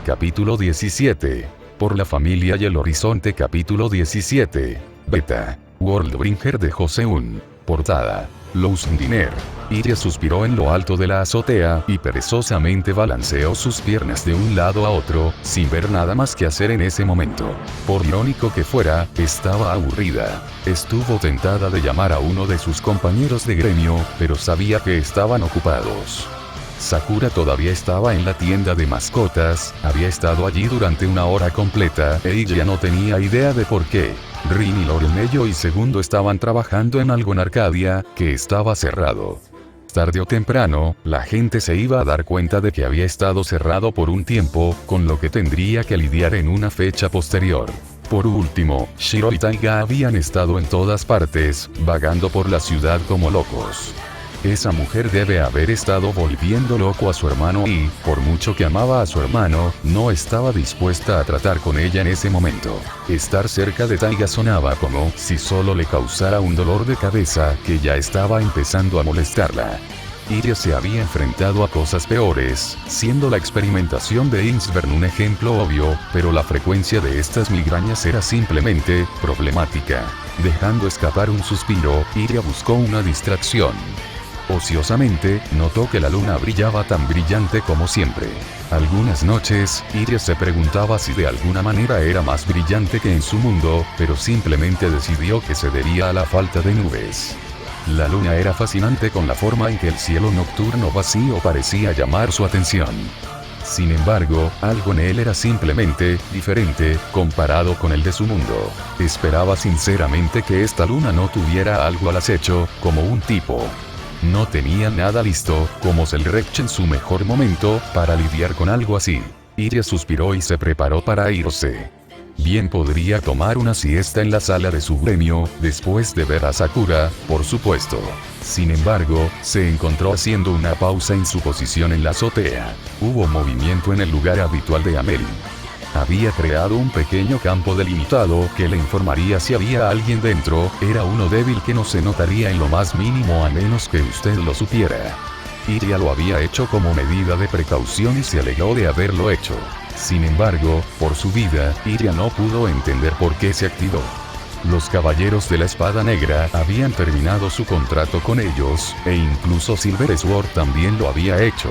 Capítulo 17. Por la familia y el horizonte. Capítulo 17. Beta. Worldbringer de Joseon. Portada. Lousendiner. Iria suspiró en lo alto de la azotea y perezosamente balanceó sus piernas de un lado a otro, sin ver nada más que hacer en ese momento. Por irónico que fuera, estaba aburrida. Estuvo tentada de llamar a uno de sus compañeros de gremio, pero sabía que estaban ocupados. Sakura todavía estaba en la tienda de mascotas, había estado allí durante una hora completa, e ella no tenía idea de por qué. Rin y Loremello y Segundo estaban trabajando en algo en Arcadia, que estaba cerrado. Tarde o temprano, la gente se iba a dar cuenta de que había estado cerrado por un tiempo, con lo que tendría que lidiar en una fecha posterior. Por último, Shiro y Taiga habían estado en todas partes, vagando por la ciudad como locos. Esa mujer debe haber estado volviendo loco a su hermano y, por mucho que amaba a su hermano, no estaba dispuesta a tratar con ella en ese momento. Estar cerca de Taiga sonaba como si solo le causara un dolor de cabeza que ya estaba empezando a molestarla. Iria se había enfrentado a cosas peores, siendo la experimentación de Innsbern un ejemplo obvio, pero la frecuencia de estas migrañas era simplemente problemática. Dejando escapar un suspiro, Iria buscó una distracción. Ociosamente, notó que la luna brillaba tan brillante como siempre. Algunas noches, Iria se preguntaba si de alguna manera era más brillante que en su mundo, pero simplemente decidió que se debía a la falta de nubes. La luna era fascinante con la forma en que el cielo nocturno vacío parecía llamar su atención. Sin embargo, algo en él era simplemente diferente, comparado con el de su mundo. Esperaba sinceramente que esta luna no tuviera algo al acecho, como un tipo. No tenía nada listo, como Selrech en su mejor momento, para lidiar con algo así. Iria suspiró y se preparó para irse. Bien podría tomar una siesta en la sala de su gremio, después de ver a Sakura, por supuesto. Sin embargo, se encontró haciendo una pausa en su posición en la azotea. Hubo movimiento en el lugar habitual de Ameri. Había creado un pequeño campo delimitado que le informaría si había alguien dentro, era uno débil que no se notaría en lo más mínimo a menos que usted lo supiera. Iria lo había hecho como medida de precaución y se alegró de haberlo hecho. Sin embargo, por su vida, Iria no pudo entender por qué se activó. Los caballeros de la espada negra habían terminado su contrato con ellos, e incluso Silver Sword también lo había hecho.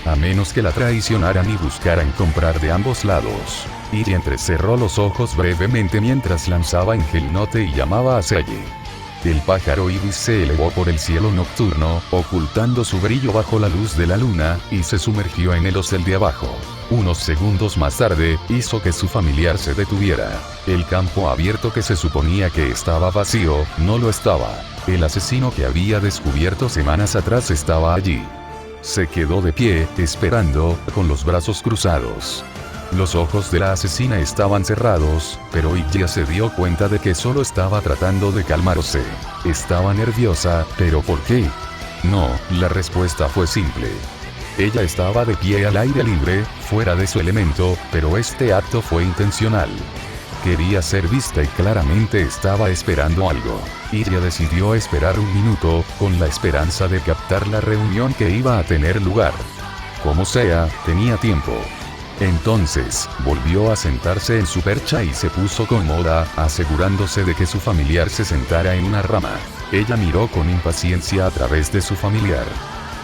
A menos que la traicionaran y buscaran comprar de ambos lados. Iria entrecerró los ojos brevemente mientras lanzaba Engelnote y llamaba a Seye. El pájaro ibis se elevó por el cielo nocturno, ocultando su brillo bajo la luz de la luna, y se sumergió en el osel de abajo. Unos segundos más tarde, hizo que su familiar se detuviera. El campo abierto que se suponía que estaba vacío, no lo estaba. El asesino que había descubierto semanas atrás estaba allí. Se quedó de pie, esperando, con los brazos cruzados. Los ojos de la asesina estaban cerrados, pero ella se dio cuenta de que solo estaba tratando de calmarse. Estaba nerviosa, pero ¿por qué? No, la respuesta fue simple. Ella estaba de pie al aire libre, fuera de su elemento, pero este acto fue intencional. Quería ser vista y claramente estaba esperando algo. Iria decidió esperar un minuto, con la esperanza de captar la reunión que iba a tener lugar. Como sea, tenía tiempo. Entonces, volvió a sentarse en su percha y se puso cómoda, asegurándose de que su familiar se sentara en una rama. Ella miró con impaciencia a través de su familiar.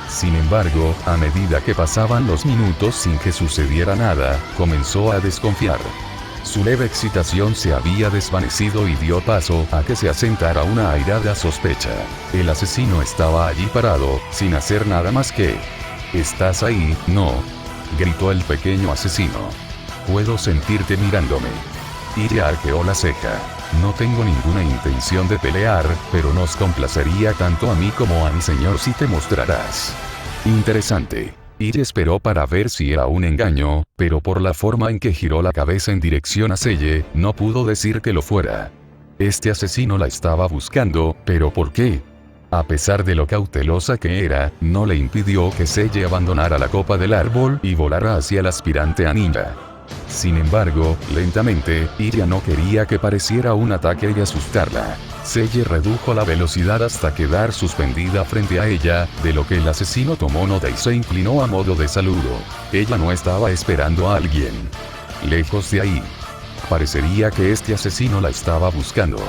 Sin embargo, a medida que pasaban los minutos sin que sucediera nada, comenzó a desconfiar. Su leve excitación se había desvanecido y dio paso a que se asentara una airada sospecha. El asesino estaba allí parado, sin hacer nada más que... «¿Estás ahí, no?», gritó el pequeño asesino. «Puedo sentirte mirándome». Iria arqueó la ceja. «No tengo ninguna intención de pelear, pero nos complacería tanto a mí como a mi señor si te mostrarás». Interesante. Iria esperó para ver si era un engaño, pero por la forma en que giró la cabeza en dirección a Seye, no pudo decir que lo fuera. Este asesino la estaba buscando, pero ¿por qué? A pesar de lo cautelosa que era, no le impidió que Seye abandonara la copa del árbol y volara hacia el aspirante a ninja. Sin embargo, lentamente, Iria no quería que pareciera un ataque y asustarla. Seiya redujo la velocidad hasta quedar suspendida frente a ella, de lo que el asesino tomó nota y se inclinó a modo de saludo. Ella no estaba esperando a alguien. Lejos de ahí. Parecería que este asesino la estaba buscando.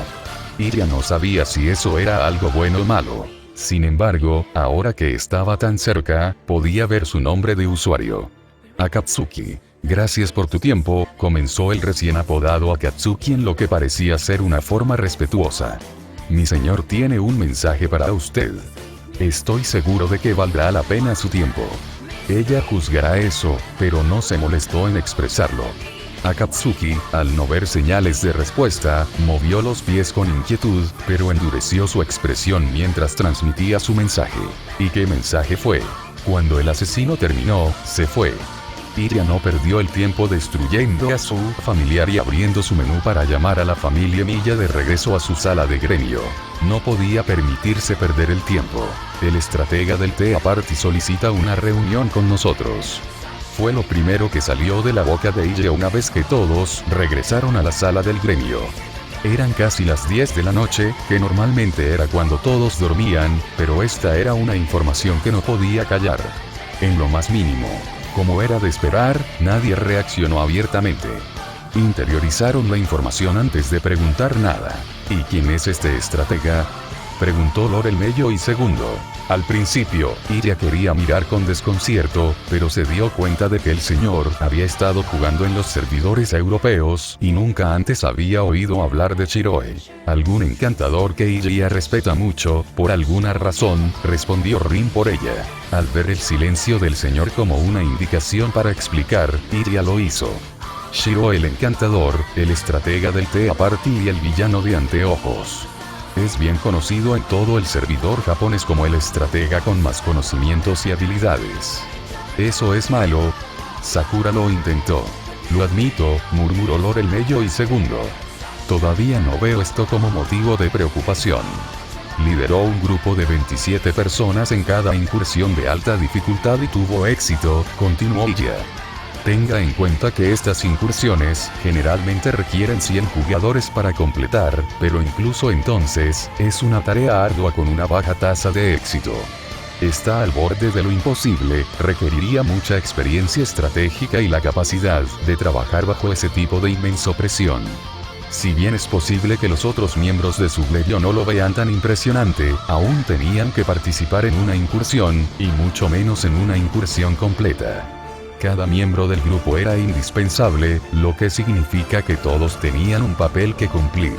Iria no sabía si eso era algo bueno o malo. Sin embargo, ahora que estaba tan cerca, podía ver su nombre de usuario. Akatsuki. Gracias por tu tiempo, comenzó el recién apodado Akatsuki en lo que parecía ser una forma respetuosa. Mi señor tiene un mensaje para usted. Estoy seguro de que valdrá la pena su tiempo. Ella juzgará eso, pero no se molestó en expresarlo. Akatsuki, al no ver señales de respuesta, movió los pies con inquietud, pero endureció su expresión mientras transmitía su mensaje. ¿Y qué mensaje fue? Cuando el asesino terminó, se fue. Iria no perdió el tiempo destruyendo a su familiar y abriendo su menú para llamar a la familia Milla de regreso a su sala de gremio. No podía permitirse perder el tiempo. El estratega del Tea Party solicita una reunión con nosotros. Fue lo primero que salió de la boca de Iria una vez que todos regresaron a la sala del gremio. Eran casi las 10 de la noche, que normalmente era cuando todos dormían, pero esta era una información que no podía callar. En lo más mínimo. Como era de esperar, nadie reaccionó abiertamente. Interiorizaron la información antes de preguntar nada. ¿Y quién es este estratega?, preguntó Lord el Mello y segundo. Al principio, Iria quería mirar con desconcierto, pero se dio cuenta de que el señor había estado jugando en los servidores europeos y nunca antes había oído hablar de Shiroe. Algún encantador que Iria respeta mucho, por alguna razón, respondió Rin por ella. Al ver el silencio del señor como una indicación para explicar, Iria lo hizo. Shiroe el encantador, el estratega del Tea Party y el villano de anteojos. Es bien conocido en todo el servidor japonés como el estratega con más conocimientos y habilidades. ¿Eso es malo? Sakura lo intentó. Lo admito, murmuró Lord el Mello y segundo. Todavía no veo esto como motivo de preocupación. Lideró un grupo de 27 personas en cada incursión de alta dificultad y tuvo éxito, continuó Iria. Tenga en cuenta que estas incursiones generalmente requieren 100 jugadores para completar, pero incluso entonces, es una tarea ardua con una baja tasa de éxito. Está al borde de lo imposible, requeriría mucha experiencia estratégica y la capacidad de trabajar bajo ese tipo de inmensa presión. Si bien es posible que los otros miembros de su gremio no lo vean tan impresionante, aún tenían que participar en una incursión, y mucho menos en una incursión completa. Cada miembro del grupo era indispensable, lo que significa que todos tenían un papel que cumplir.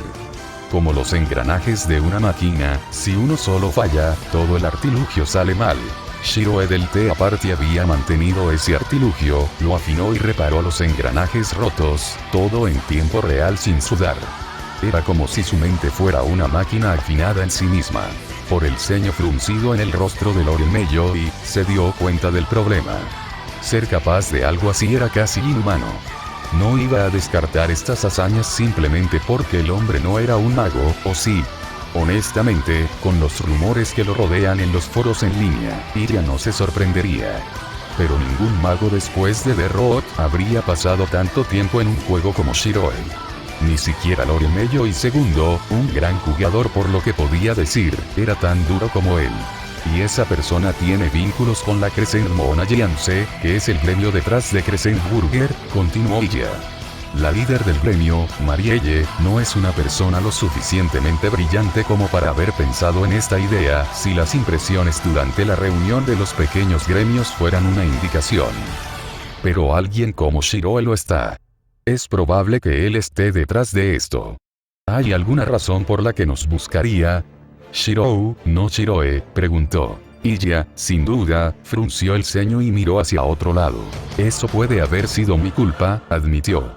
Como los engranajes de una máquina, si uno solo falla, todo el artilugio sale mal. Shiroe del Tea Party había mantenido ese artilugio, lo afinó y reparó los engranajes rotos, todo en tiempo real sin sudar. Era como si su mente fuera una máquina afinada en sí misma. Por el ceño fruncido en el rostro de Lord Mello y se dio cuenta del problema. Ser capaz de algo así era casi inhumano. No iba a descartar estas hazañas simplemente porque el hombre no era un mago, ¿o sí? Honestamente, con los rumores que lo rodean en los foros en línea, Iria no se sorprendería. Pero ningún mago después de The Road habría pasado tanto tiempo en un juego como Shiroe. Ni siquiera Lord Mello y segundo, un gran jugador por lo que podía decir, era tan duro como él. Y esa persona tiene vínculos con la Crescent Moon Alliance, que es el gremio detrás de Crescent Burger, continuó Iria. La líder del gremio, Marielle, no es una persona lo suficientemente brillante como para haber pensado en esta idea, si las impresiones durante la reunión de los pequeños gremios fueran una indicación. Pero alguien como Shiroe lo está. Es probable que él esté detrás de esto. ¿Hay alguna razón por la que nos buscaría? Shirou, no Shiroe, preguntó. Iria, sin duda, frunció el ceño y miró hacia otro lado. Eso puede haber sido mi culpa, admitió.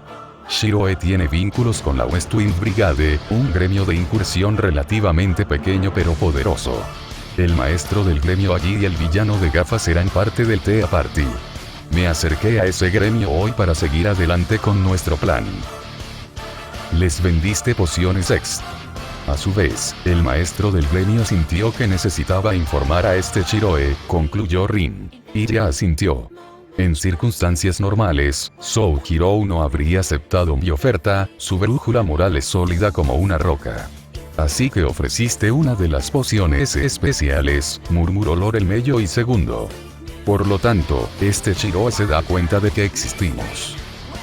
Shiroe tiene vínculos con la West Wind Brigade, un gremio de incursión relativamente pequeño pero poderoso. El maestro del gremio allí y el villano de gafas eran parte del Tea Party. Me acerqué a ese gremio hoy para seguir adelante con nuestro plan. Les vendiste pociones ex. A su vez, el maestro del gremio sintió que necesitaba informar a este Shiroe, concluyó Rin. Iria asintió. En circunstancias normales, Soukirou no habría aceptado mi oferta, su brújula moral es sólida como una roca. Así que ofreciste una de las pociones especiales, murmuró Lord Mello y segundo. Por lo tanto, este Shiro se da cuenta de que existimos.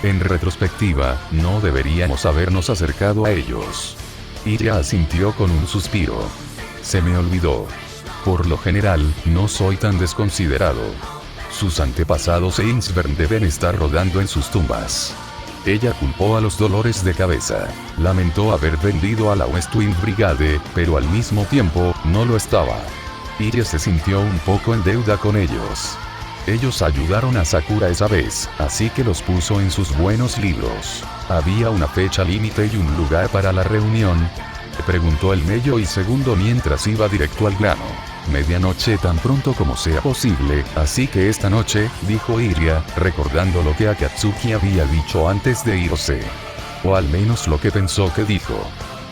En retrospectiva, no deberíamos habernos acercado a ellos. Iria asintió con un suspiro. Se me olvidó. Por lo general, no soy tan desconsiderado. Sus antepasados e Insvern deben estar rodando en sus tumbas. Ella culpó a los dolores de cabeza. Lamentó haber vendido a la West Wind Brigade, pero al mismo tiempo, no lo estaba. Iria se sintió un poco en deuda con ellos. Ellos ayudaron a Sakura esa vez, así que los puso en sus buenos libros. ¿Había una fecha límite y un lugar para la reunión? Preguntó el Mello y segundo mientras iba directo al grano. Medianoche tan pronto como sea posible, así que esta noche, dijo Iria, recordando lo que Akatsuki había dicho antes de irse. O al menos lo que pensó que dijo.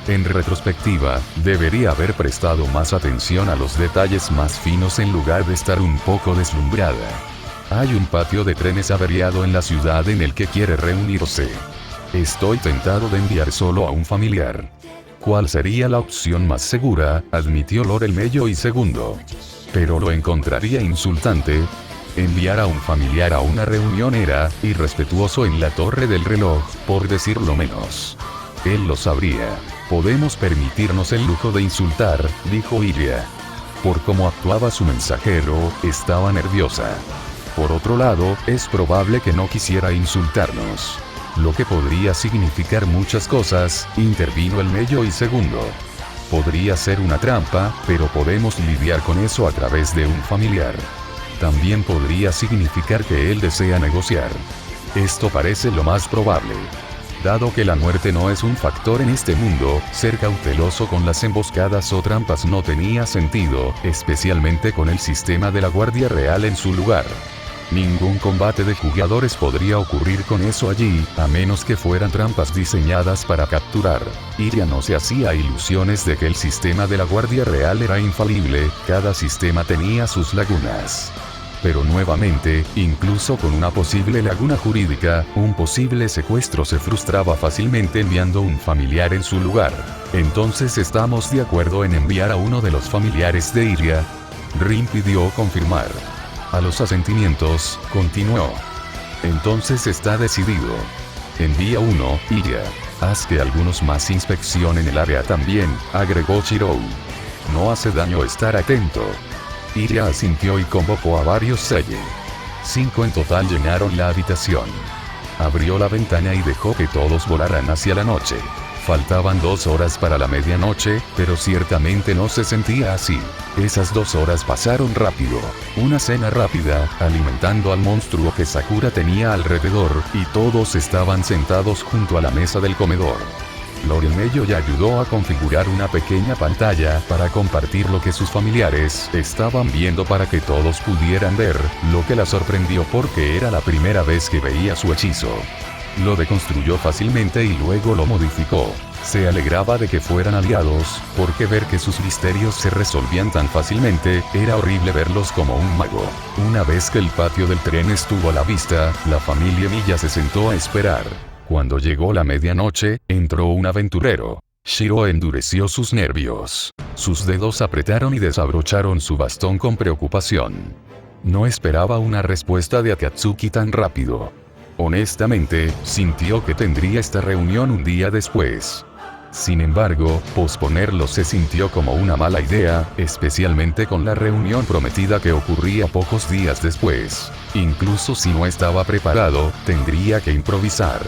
En retrospectiva, debería haber prestado más atención a los detalles más finos en lugar de estar un poco deslumbrada. Hay un patio de trenes averiado en la ciudad en el que quiere reunirse. Estoy tentado de enviar solo a un familiar. ¿Cuál sería la opción más segura?, admitió Lord Mello y segundo. Pero lo encontraría insultante. Enviar a un familiar a una reunión era irrespetuoso en la torre del reloj, por decirlo menos. Él lo sabría. Podemos permitirnos el lujo de insultar, dijo Iria. Por cómo actuaba su mensajero, estaba nerviosa. Por otro lado, es probable que no quisiera insultarnos. Lo que podría significar muchas cosas, intervino el Mello y segundo. Podría ser una trampa, pero podemos lidiar con eso a través de un familiar. También podría significar que él desea negociar. Esto parece lo más probable. Dado que la muerte no es un factor en este mundo, ser cauteloso con las emboscadas o trampas no tenía sentido, especialmente con el sistema de la Guardia Real en su lugar. Ningún combate de jugadores podría ocurrir con eso allí, a menos que fueran trampas diseñadas para capturar. Iria no se hacía ilusiones de que el sistema de la Guardia Real era infalible, cada sistema tenía sus lagunas. Pero nuevamente, incluso con una posible laguna jurídica, un posible secuestro se frustraba fácilmente enviando un familiar en su lugar. Entonces estamos de acuerdo en enviar a uno de los familiares de Iria. Rin pidió confirmar. A los asentimientos, continuó. Entonces está decidido. Envía uno, Iria. Haz que algunos más inspeccionen el área también, agregó Shirou. No hace daño estar atento. Iria asintió y convocó a varios Seye. 5 en total llenaron la habitación. Abrió la ventana y dejó que todos volaran hacia la noche. Faltaban 2 horas para la medianoche, pero ciertamente no se sentía así. Esas 2 horas pasaron rápido. Una cena rápida, alimentando al monstruo que Sakura tenía alrededor, y todos estaban sentados junto a la mesa del comedor. Lord Mello ya ayudó a configurar una pequeña pantalla para compartir lo que sus familiares estaban viendo para que todos pudieran ver, lo que la sorprendió porque era la primera vez que veía su hechizo. Lo deconstruyó fácilmente y luego lo modificó. Se alegraba de que fueran aliados, porque ver que sus misterios se resolvían tan fácilmente, era horrible verlos como un mago. Una vez que el patio del tren estuvo a la vista, la familia Milla se sentó a esperar. Cuando llegó la medianoche, entró un aventurero. Shiro endureció sus nervios. Sus dedos apretaron y desabrocharon su bastón con preocupación. No esperaba una respuesta de Akatsuki tan rápido. Honestamente, sintió que tendría esta reunión un día después. Sin embargo, posponerlo se sintió como una mala idea, especialmente con la reunión prometida que ocurría pocos días después. Incluso si no estaba preparado, tendría que improvisar.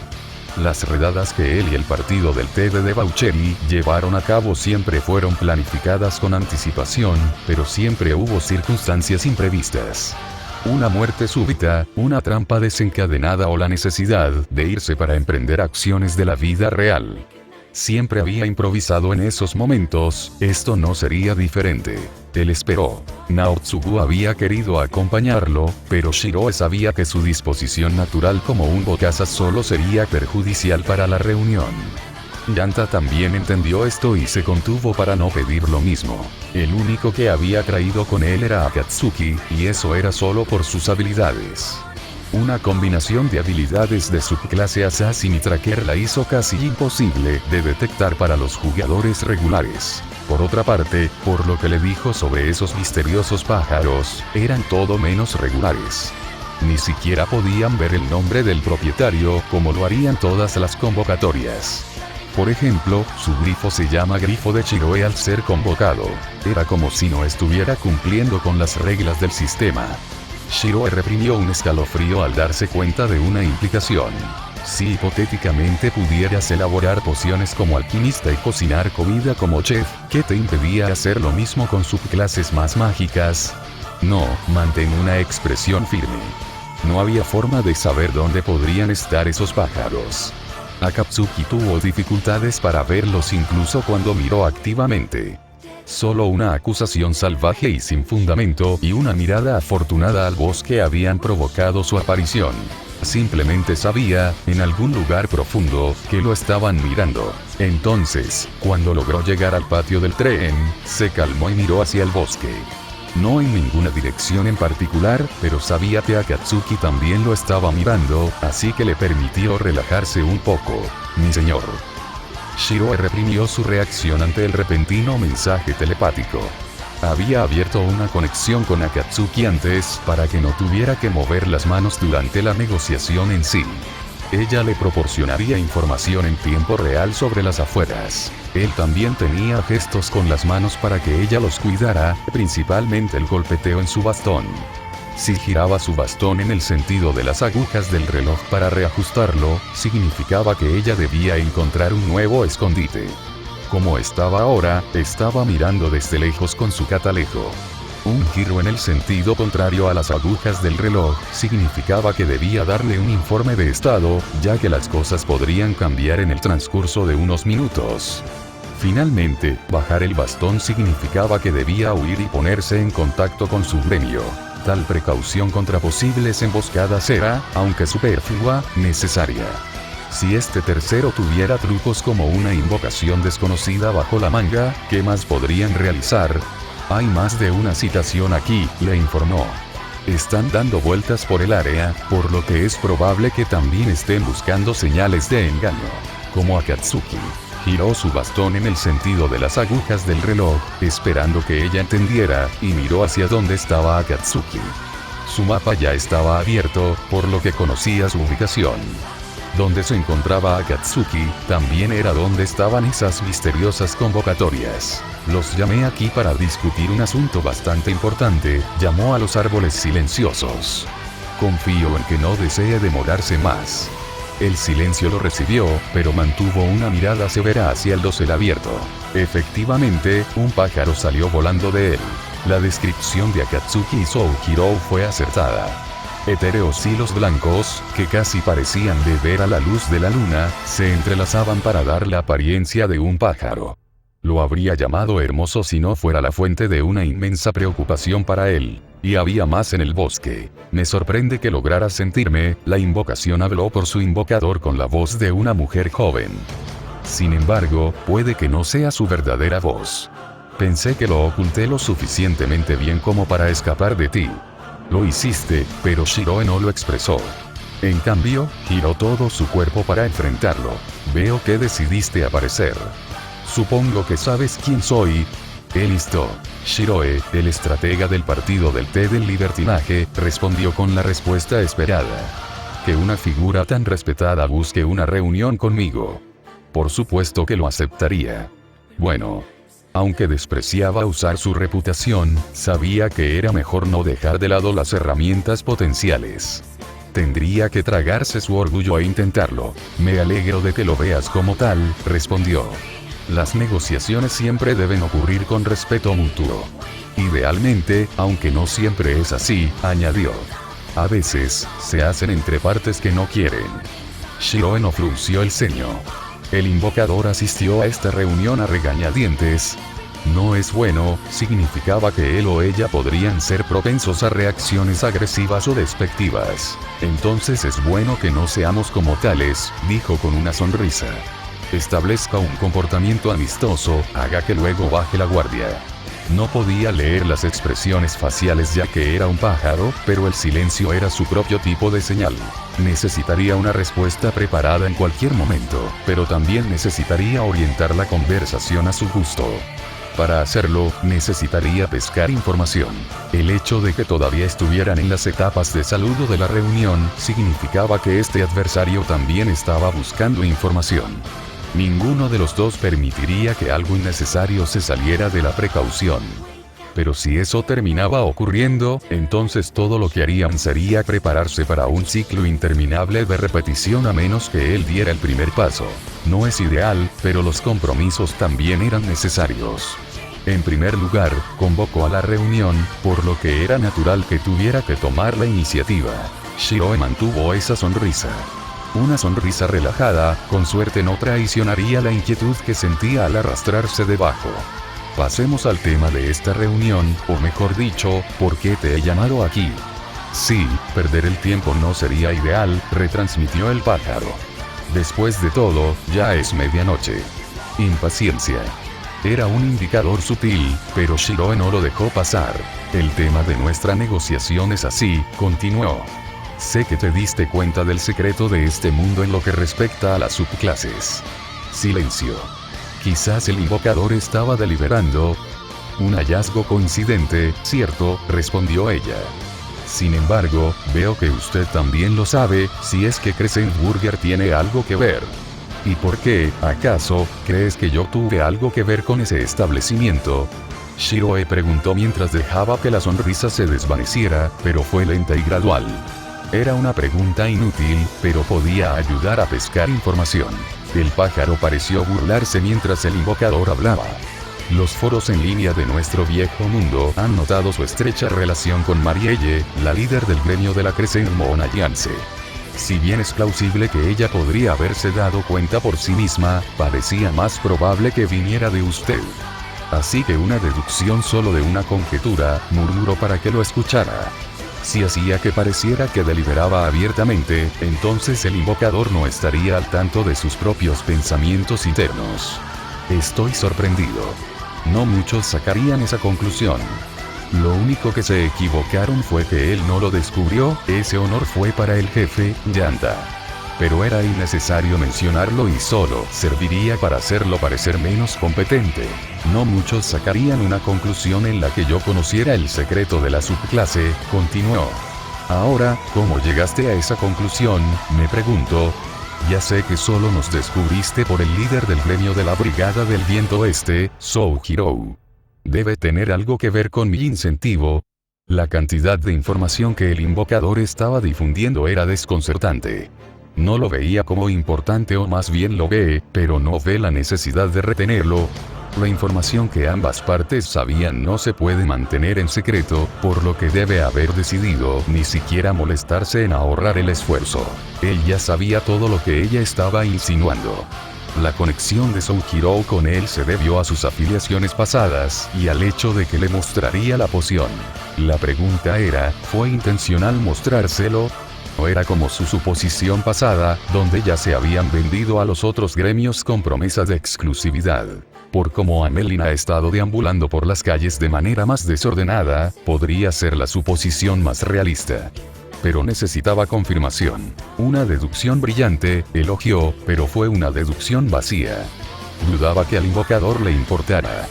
Las redadas que él y el partido del TV de Baucheri llevaron a cabo siempre fueron planificadas con anticipación, pero siempre hubo circunstancias imprevistas. Una muerte súbita, una trampa desencadenada o la necesidad de irse para emprender acciones de la vida real. Siempre había improvisado en esos momentos, esto no sería diferente. Él esperó. Naotsugu había querido acompañarlo, pero Shiro sabía que su disposición natural como un bokasa solo sería perjudicial para la reunión. Yanta también entendió esto y se contuvo para no pedir lo mismo. El único que había traído con él era Akatsuki, y eso era solo por sus habilidades. Una combinación de habilidades de subclase Assassin y Tracker la hizo casi imposible de detectar para los jugadores regulares. Por otra parte, por lo que le dijo sobre esos misteriosos pájaros, eran todo menos regulares. Ni siquiera podían ver el nombre del propietario como lo harían todas las convocatorias. Por ejemplo, su grifo se llama grifo de Shiroe al ser convocado. Era como si no estuviera cumpliendo con las reglas del sistema. Shiroe reprimió un escalofrío al darse cuenta de una implicación. Si hipotéticamente pudieras elaborar pociones como alquimista y cocinar comida como chef, ¿qué te impedía hacer lo mismo con subclases más mágicas? No, mantén una expresión firme. No había forma de saber dónde podrían estar esos pájaros. Akatsuki tuvo dificultades para verlos incluso cuando miró activamente. Solo una acusación salvaje y sin fundamento y una mirada afortunada al bosque habían provocado su aparición. Simplemente sabía, en algún lugar profundo, que lo estaban mirando. Entonces, cuando logró llegar al patio del tren, se calmó y miró hacia el bosque. No en ninguna dirección en particular, pero sabía que Akatsuki también lo estaba mirando, así que le permitió relajarse un poco. Mi señor. Shiroe reprimió su reacción ante el repentino mensaje telepático. Había abierto una conexión con Akatsuki antes para que no tuviera que mover las manos durante la negociación en sí. Ella le proporcionaría información en tiempo real sobre las afueras. Él también tenía gestos con las manos para que ella los cuidara, principalmente el golpeteo en su bastón. Si giraba su bastón en el sentido de las agujas del reloj para reajustarlo, significaba que ella debía encontrar un nuevo escondite. Como estaba ahora, estaba mirando desde lejos con su catalejo. Un giro en el sentido contrario a las agujas del reloj, significaba que debía darle un informe de estado, ya que las cosas podrían cambiar en el transcurso de unos minutos. Finalmente, bajar el bastón significaba que debía huir y ponerse en contacto con su gremio. Tal precaución contra posibles emboscadas era, aunque superflua, necesaria. Si este tercero tuviera trucos como una invocación desconocida bajo la manga, ¿qué más podrían realizar? Hay más de una citación aquí, le informó. Están dando vueltas por el área, por lo que es probable que también estén buscando señales de engaño. Como Akatsuki. Giró su bastón en el sentido de las agujas del reloj, esperando que ella entendiera, y miró hacia donde estaba Akatsuki. Su mapa ya estaba abierto, por lo que conocía su ubicación. Donde se encontraba Akatsuki, también era donde estaban esas misteriosas convocatorias. Los llamé aquí para discutir un asunto bastante importante, llamó a los árboles silenciosos. Confío en que no desee demorarse más. El silencio lo recibió, pero mantuvo una mirada severa hacia el dosel abierto. Efectivamente, un pájaro salió volando de él. La descripción de Akatsuki y Soujiro fue acertada. Etéreos hilos blancos, que casi parecían beber a la luz de la luna, se entrelazaban para dar la apariencia de un pájaro. Lo habría llamado hermoso si no fuera la fuente de una inmensa preocupación para él. Y había más en el bosque. Me sorprende que lograra sentirme, la invocación habló por su invocador con la voz de una mujer joven. Sin embargo, puede que no sea su verdadera voz. Pensé que lo oculté lo suficientemente bien como para escapar de ti. Lo hiciste, pero Shiroe no lo expresó. En cambio, giró todo su cuerpo para enfrentarlo. Veo que decidiste aparecer. Supongo que sabes quién soy. Él instó. Shiroe, el estratega del partido del té del libertinaje, respondió con la respuesta esperada. Que una figura tan respetada busque una reunión conmigo. Por supuesto que lo aceptaría. Bueno. Aunque despreciaba usar su reputación, sabía que era mejor no dejar de lado las herramientas potenciales. Tendría que tragarse su orgullo e intentarlo. Me alegro de que lo veas como tal, respondió. Las negociaciones siempre deben ocurrir con respeto mutuo. Idealmente, aunque no siempre es así, añadió. A veces, se hacen entre partes que no quieren. Shiroe no frunció el ceño. El invocador asistió a esta reunión a regañadientes. No es bueno, significaba que él o ella podrían ser propensos a reacciones agresivas o despectivas. Entonces es bueno que no seamos como tales, dijo con una sonrisa. Establezca un comportamiento amistoso, haga que luego baje la guardia. No podía leer las expresiones faciales ya que era un pájaro, pero el silencio era su propio tipo de señal. Necesitaría una respuesta preparada en cualquier momento, pero también necesitaría orientar la conversación a su gusto. Para hacerlo, necesitaría pescar información. El hecho de que todavía estuvieran en las etapas de saludo de la reunión, significaba que este adversario también estaba buscando información. Ninguno de los dos permitiría que algo innecesario se saliera de la precaución. Pero si eso terminaba ocurriendo, entonces todo lo que harían sería prepararse para un ciclo interminable de repetición a menos que él diera el primer paso. No es ideal, pero los compromisos también eran necesarios. En primer lugar, convocó a la reunión, por lo que era natural que tuviera que tomar la iniciativa. Shiroe mantuvo esa sonrisa. Una sonrisa relajada, con suerte no traicionaría la inquietud que sentía al arrastrarse debajo. Pasemos al tema de esta reunión, o mejor dicho, ¿por qué te he llamado aquí? Sí, perder el tiempo no sería ideal, retransmitió el pájaro. Después de todo, ya es medianoche. Impaciencia. Era un indicador sutil, pero Shiroe no lo dejó pasar. El tema de nuestra negociación es así, continuó. Sé que te diste cuenta del secreto de este mundo en lo que respecta a las subclases. Silencio. Quizás el invocador estaba deliberando. Un hallazgo coincidente, ¿cierto?, respondió ella. Sin embargo, veo que usted también lo sabe, si es que Kreisenburger tiene algo que ver. ¿Y por qué, acaso, crees que yo tuve algo que ver con ese establecimiento? Shiroe preguntó mientras dejaba que la sonrisa se desvaneciera, pero fue lenta y gradual. Era una pregunta inútil, pero podía ayudar a pescar información. El pájaro pareció burlarse mientras el invocador hablaba. Los foros en línea de nuestro viejo mundo han notado su estrecha relación con Marielle, la líder del gremio de la Crescent Moon Alliance. Si bien es plausible que ella podría haberse dado cuenta por sí misma, parecía más probable que viniera de usted. Así que una deducción solo de una conjetura, murmuró para que lo escuchara. Si hacía que pareciera que deliberaba abiertamente, entonces el invocador no estaría al tanto de sus propios pensamientos internos. Estoy sorprendido. No muchos sacarían esa conclusión. Lo único que se equivocaron fue que él no lo descubrió, ese honor fue para el jefe, Yanta. Pero era innecesario mencionarlo y solo serviría para hacerlo parecer menos competente. No muchos sacarían una conclusión en la que yo conociera el secreto de la subclase, continuó. Ahora, ¿cómo llegaste a esa conclusión?, me pregunto. Ya sé que solo nos descubriste por el líder del gremio de la Brigada del Viento Este, Souhiro. Debe tener algo que ver con mi incentivo. La cantidad de información que el invocador estaba difundiendo era desconcertante. No lo veía como importante, o más bien lo ve, pero no ve la necesidad de retenerlo. La información que ambas partes sabían no se puede mantener en secreto, por lo que debe haber decidido ni siquiera molestarse en ahorrar el esfuerzo. Él ya sabía todo lo que ella estaba insinuando. La conexión de Souhiro con él se debió a sus afiliaciones pasadas, y al hecho de que le mostraría la poción. La pregunta era, ¿fue intencional mostrárselo? ¿O era como su suposición pasada, donde ya se habían vendido a los otros gremios con promesas de exclusividad? Por cómo Amelin ha estado deambulando por las calles de manera más desordenada, podría ser la suposición más realista. Pero necesitaba confirmación. Una deducción brillante, elogió, pero fue una deducción vacía. Dudaba que al invocador le importara.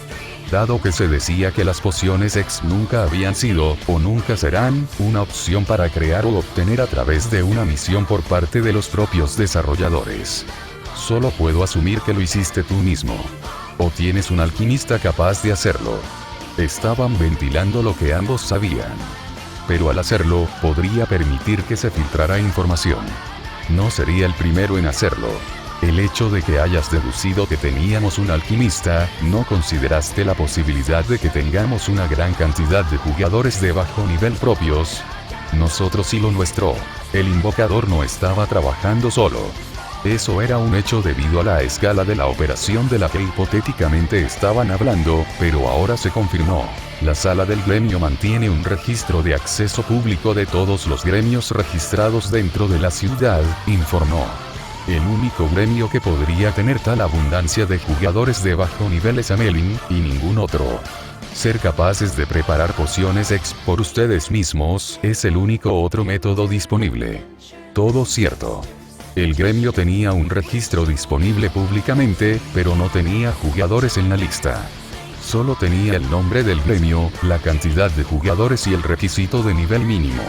Dado que se decía que las pociones X nunca habían sido, o nunca serán, una opción para crear o obtener a través de una misión por parte de los propios desarrolladores. Solo puedo asumir que lo hiciste tú mismo. O tienes un alquimista capaz de hacerlo. Estaban ventilando lo que ambos sabían. Pero al hacerlo, podría permitir que se filtrara información. No sería el primero en hacerlo. El hecho de que hayas deducido que teníamos un alquimista, ¿no consideraste la posibilidad de que tengamos una gran cantidad de jugadores de bajo nivel propios? Nosotros y lo nuestro. El invocador no estaba trabajando solo. Eso era un hecho debido a la escala de la operación de la que hipotéticamente estaban hablando, pero ahora se confirmó. La sala del gremio mantiene un registro de acceso público de todos los gremios registrados dentro de la ciudad, informó. El único gremio que podría tener tal abundancia de jugadores de bajo nivel es Amelin, y ningún otro. Ser capaces de preparar pociones X por ustedes mismos es el único otro método disponible. Todo cierto. El gremio tenía un registro disponible públicamente, pero no tenía jugadores en la lista. Solo tenía el nombre del gremio, la cantidad de jugadores y el requisito de nivel mínimo.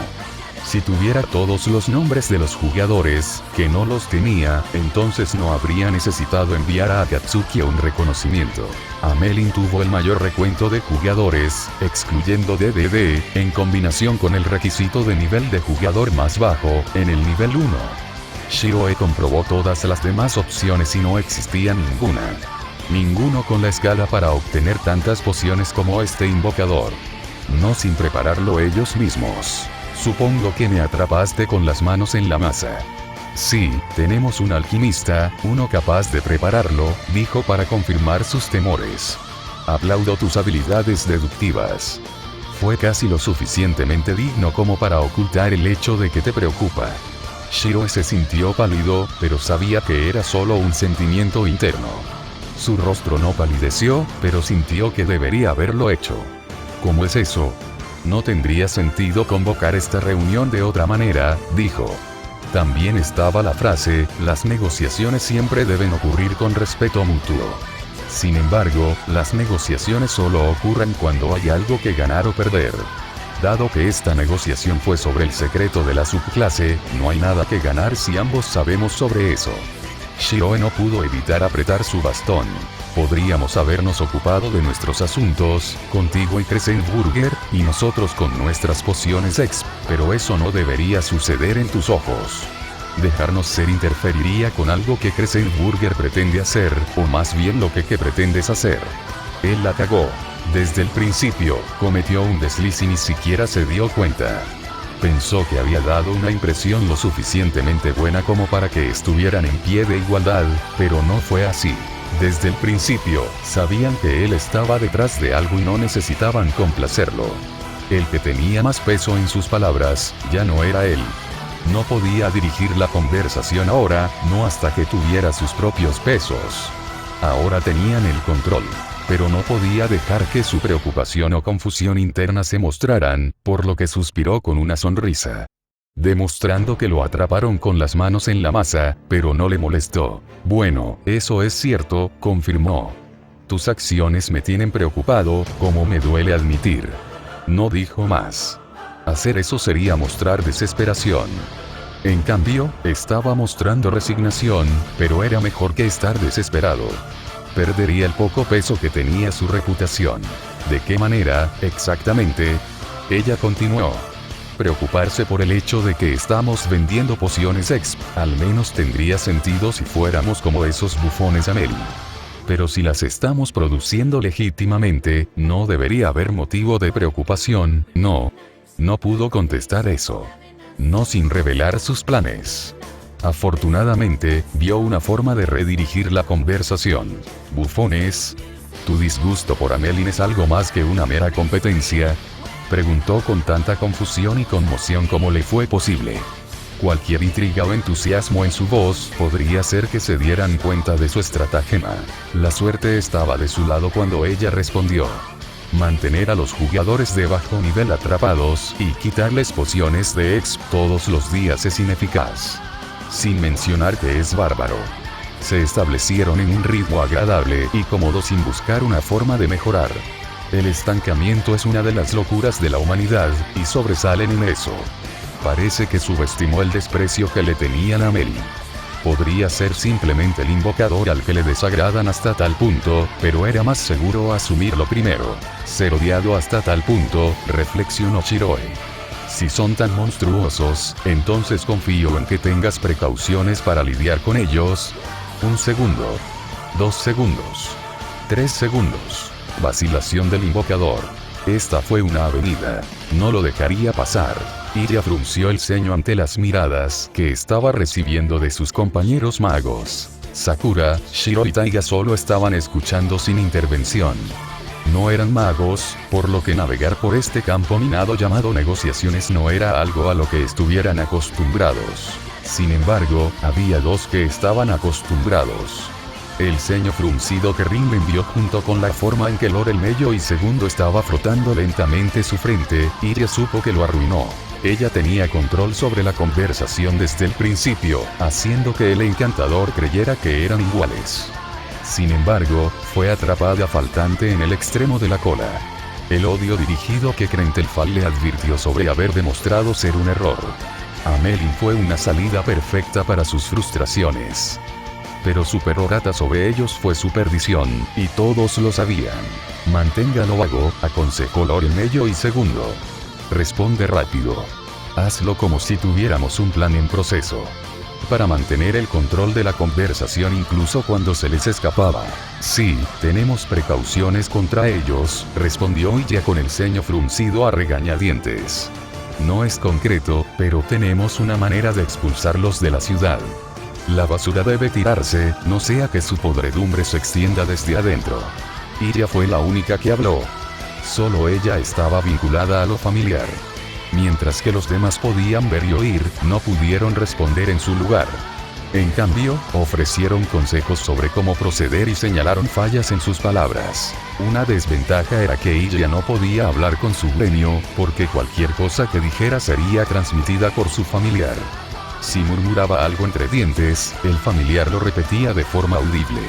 Si tuviera todos los nombres de los jugadores, que no los tenía, entonces no habría necesitado enviar a Akatsuki un reconocimiento. Amelin tuvo el mayor recuento de jugadores, excluyendo DDD, en combinación con el requisito de nivel de jugador más bajo, en el nivel 1. Shiroe comprobó todas las demás opciones y no existía ninguna. Ninguno con la escala para obtener tantas pociones como este invocador. No sin prepararlo ellos mismos. Supongo que me atrapaste con las manos en la masa. Sí, tenemos un alquimista, uno capaz de prepararlo, dijo para confirmar sus temores. Aplaudo tus habilidades deductivas. Fue casi lo suficientemente digno como para ocultar el hecho de que te preocupa. Shiroe se sintió pálido, pero sabía que era solo un sentimiento interno. Su rostro no palideció, pero sintió que debería haberlo hecho. ¿Cómo es eso? No tendría sentido convocar esta reunión de otra manera, dijo. También estaba la frase, las negociaciones siempre deben ocurrir con respeto mutuo. Sin embargo, las negociaciones solo ocurren cuando hay algo que ganar o perder. Dado que esta negociación fue sobre el secreto de la subclase, no hay nada que ganar si ambos sabemos sobre eso. Shiroe no pudo evitar apretar su bastón. Podríamos habernos ocupado de nuestros asuntos, contigo y Kreisenburger, y nosotros con nuestras pociones X, pero eso no debería suceder en tus ojos. Dejarnos ser interferiría con algo que Kreisenburger pretende hacer, o más bien lo que pretendes hacer. Él la cagó. Desde el principio, cometió un desliz y ni siquiera se dio cuenta. Pensó que había dado una impresión lo suficientemente buena como para que estuvieran en pie de igualdad, pero no fue así. Desde el principio, sabían que él estaba detrás de algo y no necesitaban complacerlo. El que tenía más peso en sus palabras, ya no era él. No podía dirigir la conversación ahora, no hasta que tuviera sus propios pesos. Ahora tenían el control. Pero no podía dejar que su preocupación o confusión interna se mostraran, por lo que suspiró con una sonrisa. Demostrando que lo atraparon con las manos en la masa, pero no le molestó. Bueno, eso es cierto, confirmó. Tus acciones me tienen preocupado, como me duele admitir. No dijo más. Hacer eso sería mostrar desesperación. En cambio, estaba mostrando resignación, pero era mejor que estar desesperado. Perdería el poco peso que tenía su reputación. ¿De qué manera, exactamente? Ella continuó. Preocuparse por el hecho de que estamos vendiendo pociones X, al menos tendría sentido si fuéramos como esos bufones Amelin. Pero si las estamos produciendo legítimamente, no debería haber motivo de preocupación, no. No pudo contestar eso. No sin revelar sus planes. Afortunadamente, vio una forma de redirigir la conversación. ¿Bufones? ¿Tu disgusto por Amelin es algo más que una mera competencia? Preguntó con tanta confusión y conmoción como le fue posible. Cualquier intriga o entusiasmo en su voz podría hacer que se dieran cuenta de su estratagema. La suerte estaba de su lado cuando ella respondió. Mantener a los jugadores de bajo nivel atrapados y quitarles pociones de X todos los días es ineficaz. Sin mencionar que es bárbaro. Se establecieron en un ritmo agradable y cómodo sin buscar una forma de mejorar. El estancamiento es una de las locuras de la humanidad, y sobresalen en eso. Parece que subestimó el desprecio que le tenían a Amelin. Podría ser simplemente el invocador al que le desagradan hasta tal punto, pero era más seguro asumirlo primero. Ser odiado hasta tal punto, reflexionó Shiroe. Si son tan monstruosos, entonces confío en que tengas precauciones para lidiar con ellos. 1 segundo. 2 segundos. 3 segundos. Vacilación del invocador. Esta fue una avenida. No lo dejaría pasar. Iria frunció el ceño ante las miradas que estaba recibiendo de sus compañeros magos. Sakura, Shiro y Taiga solo estaban escuchando sin intervención. No eran magos, por lo que navegar por este campo minado llamado negociaciones no era algo a lo que estuvieran acostumbrados. Sin embargo, había dos que estaban acostumbrados. El ceño fruncido que Rin le envió junto con la forma en que Lord el Mello y Segundo estaba frotando lentamente su frente, Iria supo que lo arruinó. Ella tenía control sobre la conversación desde el principio, haciendo que el encantador creyera que eran iguales. Sin embargo, fue atrapada faltante en el extremo de la cola. El odio dirigido que Krentelfal le advirtió sobre haber demostrado ser un error. Amelin fue una salida perfecta para sus frustraciones. Pero su perorata sobre ellos fue su perdición, y todos lo sabían. Manténgalo vago, aconsejó Lord el Mello y Segundo. Responde rápido. Hazlo como si tuviéramos un plan en proceso. Para mantener el control de la conversación incluso cuando se les escapaba. Sí, tenemos precauciones contra ellos, respondió Iria con el ceño fruncido a regañadientes. No es concreto, pero tenemos una manera de expulsarlos de la ciudad. La basura debe tirarse, no sea que su podredumbre se extienda desde adentro. Iria fue la única que habló. Solo ella estaba vinculada a lo familiar. Mientras que los demás podían ver y oír, no pudieron responder en su lugar. En cambio, ofrecieron consejos sobre cómo proceder y señalaron fallas en sus palabras. Una desventaja era que ella no podía hablar con su gremio, porque cualquier cosa que dijera sería transmitida por su familiar. Si murmuraba algo entre dientes, el familiar lo repetía de forma audible.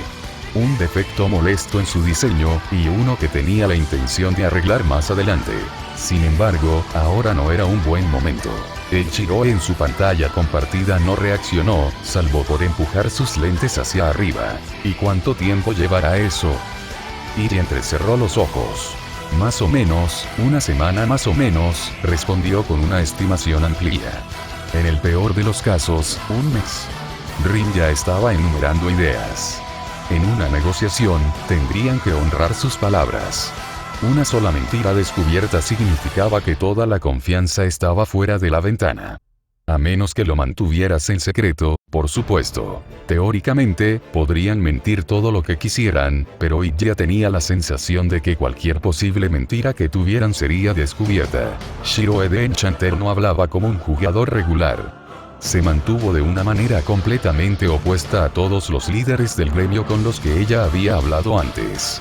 Un defecto molesto en su diseño, y uno que tenía la intención de arreglar más adelante. Sin embargo, ahora no era un buen momento. El Chiroe en su pantalla compartida no reaccionó, salvo por empujar sus lentes hacia arriba. ¿Y cuánto tiempo llevará eso? Iria entrecerró los ojos. Más o menos, una semana más o menos, respondió con una estimación amplia. En el peor de los casos, un mes. Rin ya estaba enumerando ideas. En una negociación, tendrían que honrar sus palabras. Una sola mentira descubierta significaba que toda la confianza estaba fuera de la ventana. A menos que lo mantuvieras en secreto, por supuesto. Teóricamente, podrían mentir todo lo que quisieran, pero ella tenía la sensación de que cualquier posible mentira que tuvieran sería descubierta. Chiroe de Enchanter no hablaba como un jugador regular. Se mantuvo de una manera completamente opuesta a todos los líderes del gremio con los que ella había hablado antes.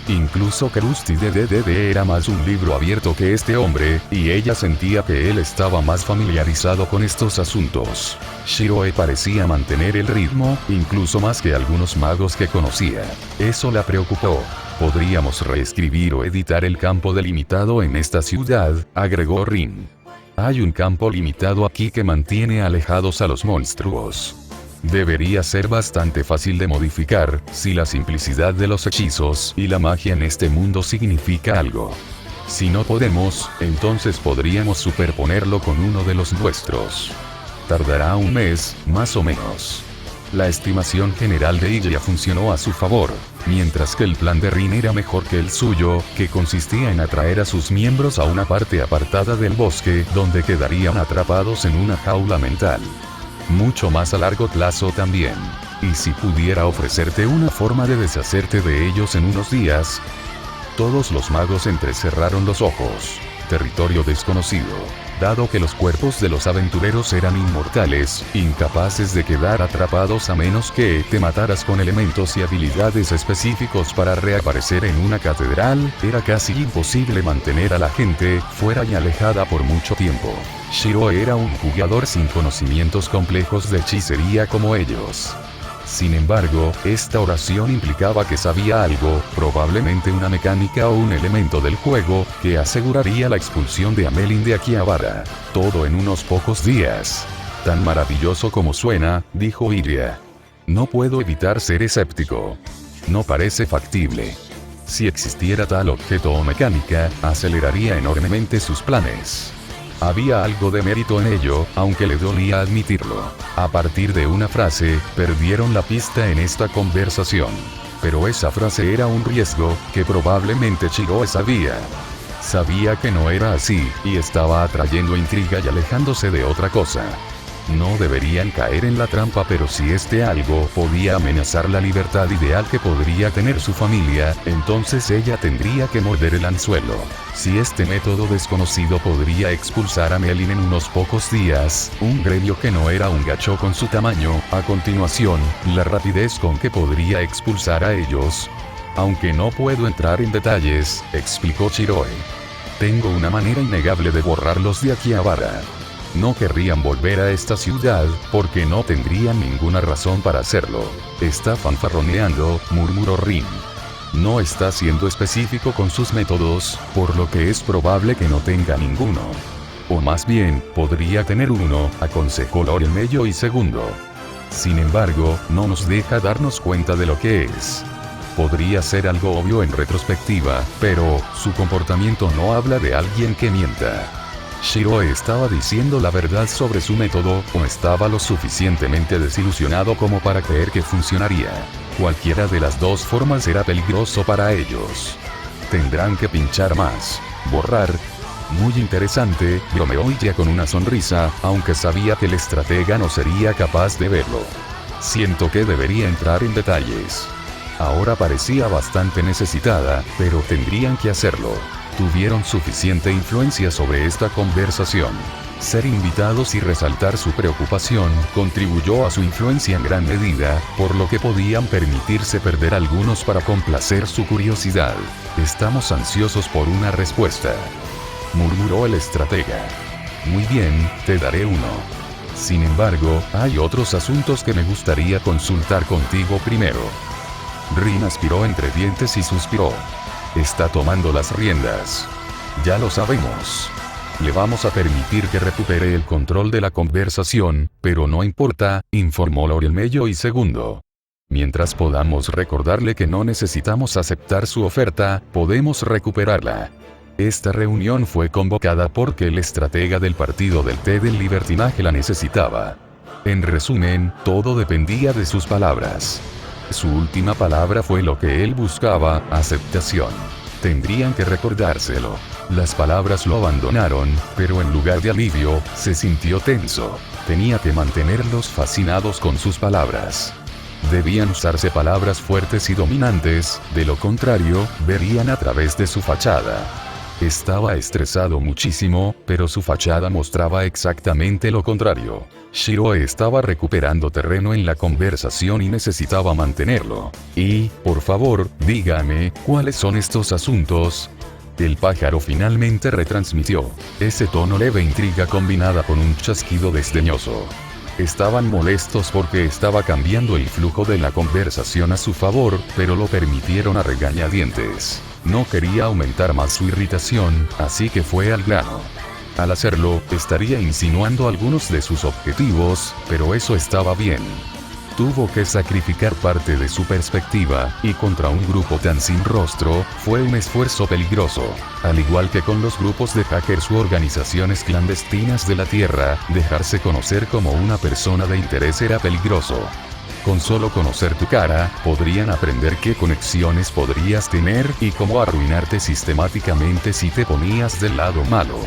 Incluso Krusty DDD era más un libro abierto que este hombre, y ella sentía que él estaba más familiarizado con estos asuntos. Chiroe parecía mantener el ritmo, incluso más que algunos magos que conocía. Eso la preocupó. Podríamos reescribir o editar el campo delimitado en esta ciudad, agregó Rin. Hay un campo limitado aquí que mantiene alejados a los monstruos. Debería ser bastante fácil de modificar, si la simplicidad de los hechizos y la magia en este mundo significa algo. Si no podemos, entonces podríamos superponerlo con uno de los nuestros. Tardará un mes, más o menos. La estimación general de Iria funcionó a su favor, mientras que el plan de Rin era mejor que el suyo, que consistía en atraer a sus miembros a una parte apartada del bosque, donde quedarían atrapados en una jaula mental. Mucho más a largo plazo también. Y si pudiera ofrecerte una forma de deshacerte de ellos en unos días. Todos los magos entrecerraron los ojos. Territorio desconocido. Dado que los cuerpos de los aventureros eran inmortales, incapaces de quedar atrapados a menos que te mataras con elementos y habilidades específicos para reaparecer en una catedral, era casi imposible mantener a la gente fuera y alejada por mucho tiempo. Chiroe era un jugador sin conocimientos complejos de hechicería como ellos. Sin embargo, esta oración implicaba que sabía algo, probablemente una mecánica o un elemento del juego, que aseguraría la expulsión de Amelin de Akihabara. Todo en unos pocos días. Tan maravilloso como suena, dijo Iria. No puedo evitar ser escéptico. No parece factible. Si existiera tal objeto o mecánica, aceleraría enormemente sus planes. Había algo de mérito en ello, aunque le dolía admitirlo. A partir de una frase, perdieron la pista en esta conversación. Pero esa frase era un riesgo, que probablemente Chiroe sabía. Sabía que no era así, y estaba atrayendo intriga y alejándose de otra cosa. No deberían caer en la trampa, pero si este algo podía amenazar la libertad ideal que podría tener su familia, entonces ella tendría que morder el anzuelo. Si este método desconocido podría expulsar a Melin en unos pocos días, un gremio que no era un gacho con su tamaño, a continuación, la rapidez con que podría expulsar a ellos. Aunque no puedo entrar en detalles, explicó Shiroe. Tengo una manera innegable de borrarlos de Akihabara. No querrían volver a esta ciudad, porque no tendrían ninguna razón para hacerlo. Está fanfarroneando, murmuró Rin. No está siendo específico con sus métodos, por lo que es probable que no tenga ninguno. O más bien, podría tener uno, aconsejó Lorel Mello y segundo. Sin embargo, no nos deja darnos cuenta de lo que es. Podría ser algo obvio en retrospectiva, pero su comportamiento no habla de alguien que mienta. Shiroe estaba diciendo la verdad sobre su método, o estaba lo suficientemente desilusionado como para creer que funcionaría. Cualquiera de las dos formas era peligroso para ellos. Tendrán que pinchar más. Borrar. Muy interesante, bromeó Iya con una sonrisa, aunque sabía que el estratega no sería capaz de verlo. Siento que debería entrar en detalles. Ahora parecía bastante necesitada, pero tendrían que hacerlo. Tuvieron suficiente influencia sobre esta conversación. Ser invitados y resaltar su preocupación contribuyó a su influencia en gran medida, por lo que podían permitirse perder algunos para complacer su curiosidad. Estamos ansiosos por una respuesta, murmuró el estratega. Muy bien, te daré uno. Sin embargo, hay otros asuntos que me gustaría consultar contigo primero. Rin aspiró entre dientes y suspiró. Está tomando las riendas. Ya lo sabemos. Le vamos a permitir que recupere el control de la conversación, pero no importa, informó Lorel Mello y segundo. Mientras podamos recordarle que no necesitamos aceptar su oferta, podemos recuperarla. Esta reunión fue convocada porque el estratega del partido del té del libertinaje la necesitaba. En resumen, todo dependía de sus palabras. Su última palabra fue lo que él buscaba, aceptación. Tendrían que recordárselo. Las palabras lo abandonaron, pero en lugar de alivio, se sintió tenso. Tenía que mantenerlos fascinados con sus palabras. Debían usarse palabras fuertes y dominantes, de lo contrario, verían a través de su fachada. Estaba estresado muchísimo, pero su fachada mostraba exactamente lo contrario. Shiroe estaba recuperando terreno en la conversación y necesitaba mantenerlo. Y, por favor, dígame, ¿cuáles son estos asuntos? El pájaro finalmente retransmitió. Ese tono leve intriga combinada con un chasquido desdeñoso. Estaban molestos porque estaba cambiando el flujo de la conversación a su favor, pero lo permitieron a regañadientes. No quería aumentar más su irritación, así que fue al grano. Al hacerlo, estaría insinuando algunos de sus objetivos, pero eso estaba bien. Tuvo que sacrificar parte de su perspectiva, y contra un grupo tan sin rostro, fue un esfuerzo peligroso. Al igual que con los grupos de hackers u organizaciones clandestinas de la Tierra, dejarse conocer como una persona de interés era peligroso. Con solo conocer tu cara, podrían aprender qué conexiones podrías tener y cómo arruinarte sistemáticamente si te ponías del lado malo.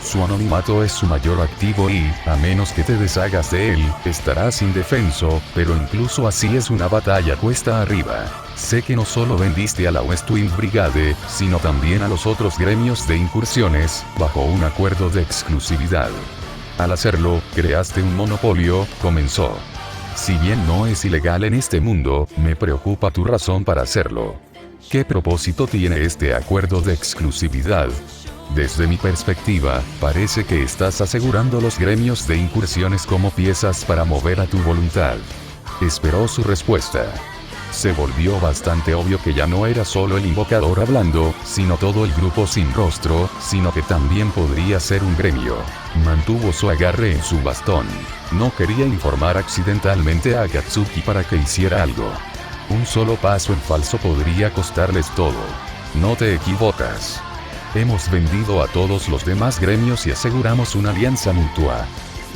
Su anonimato es su mayor activo y, a menos que te deshagas de él, estarás indefenso, pero incluso así es una batalla cuesta arriba. Sé que no solo vendiste a la West Wing Brigade, sino también a los otros gremios de incursiones, bajo un acuerdo de exclusividad. Al hacerlo, creaste un monopolio, comenzó. Si bien no es ilegal en este mundo, me preocupa tu razón para hacerlo. ¿Qué propósito tiene este acuerdo de exclusividad? Desde mi perspectiva, parece que estás asegurando los gremios de incursiones como piezas para mover a tu voluntad. Esperó su respuesta. Se volvió bastante obvio que ya no era solo el invocador hablando, sino todo el grupo sin rostro, sino que también podría ser un gremio. Mantuvo su agarre en su bastón. No quería informar accidentalmente a Akatsuki para que hiciera algo. Un solo paso en falso podría costarles todo. No te equivocas. Hemos vendido a todos los demás gremios y aseguramos una alianza mutua.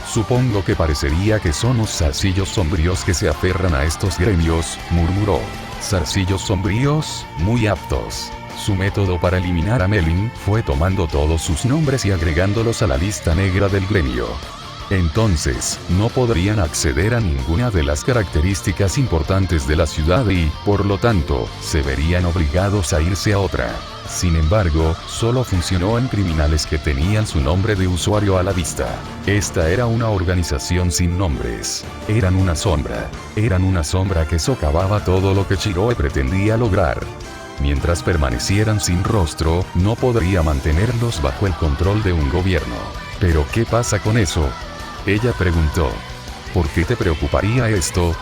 Supongo que parecería que somos zarcillos sombríos que se aferran a estos gremios, murmuró. Zarcillos sombríos, muy aptos. Su método para eliminar a Melin fue tomando todos sus nombres y agregándolos a la lista negra del gremio. Entonces, no podrían acceder a ninguna de las características importantes de la ciudad y, por lo tanto, se verían obligados a irse a otra. Sin embargo, solo funcionó en criminales que tenían su nombre de usuario a la vista. Esta era una organización sin nombres. Eran una sombra. Eran una sombra que socavaba todo lo que Shiroe pretendía lograr. Mientras permanecieran sin rostro, no podría mantenerlos bajo el control de un gobierno. ¿Pero qué pasa con eso? Ella preguntó. ¿Por qué te preocuparía esto?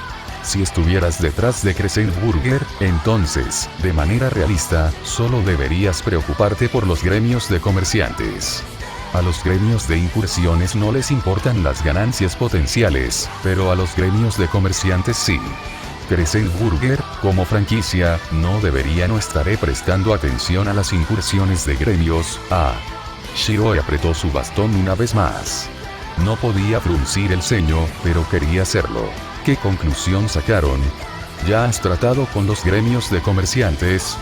Si estuvieras detrás de Crescent Burger, entonces, de manera realista, solo deberías preocuparte por los gremios de comerciantes. A los gremios de incursiones no les importan las ganancias potenciales, pero a los gremios de comerciantes sí. Crescent Burger, como franquicia, no debería no estaré prestando atención a las incursiones de gremios. Shiroe apretó su bastón una vez más. No podía fruncir el ceño, pero quería hacerlo. ¿Qué conclusión sacaron? ¿Ya has tratado con los gremios de comerciantes?,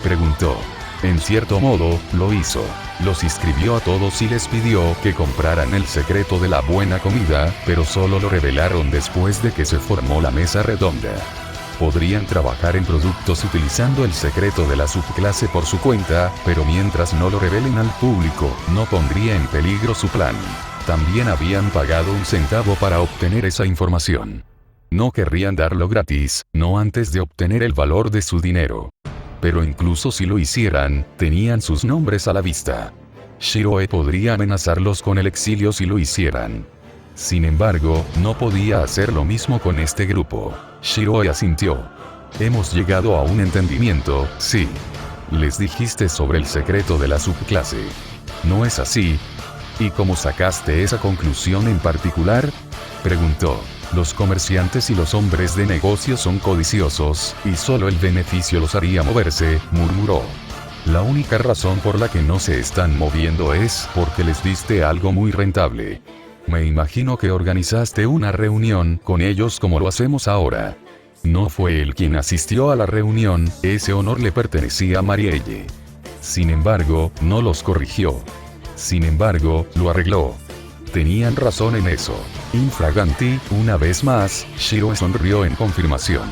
preguntó. En cierto modo, lo hizo. Los inscribió a todos y les pidió que compraran el secreto de la buena comida, pero solo lo revelaron después de que se formó la mesa redonda. Podrían trabajar en productos utilizando el secreto de la subclase por su cuenta, pero mientras no lo revelen al público, no pondría en peligro su plan. También habían pagado un centavo para obtener esa información. No querrían darlo gratis, no antes de obtener el valor de su dinero. Pero incluso si lo hicieran, tenían sus nombres a la vista. Shiroe podría amenazarlos con el exilio si lo hicieran. Sin embargo, no podía hacer lo mismo con este grupo. Shiroe asintió. Hemos llegado a un entendimiento, sí. Les dijiste sobre el secreto de la subclase. ¿No es así? ¿Y cómo sacaste esa conclusión en particular?, preguntó. Los comerciantes y los hombres de negocio son codiciosos, y solo el beneficio los haría moverse, murmuró. La única razón por la que no se están moviendo es porque les diste algo muy rentable. Me imagino que organizaste una reunión con ellos como lo hacemos ahora. No fue él quien asistió a la reunión, ese honor le pertenecía a Marielle. Sin embargo, no los corrigió. Sin embargo, lo arregló. Tenían razón en eso. Infraganti, una vez más, Shiroe sonrió en confirmación.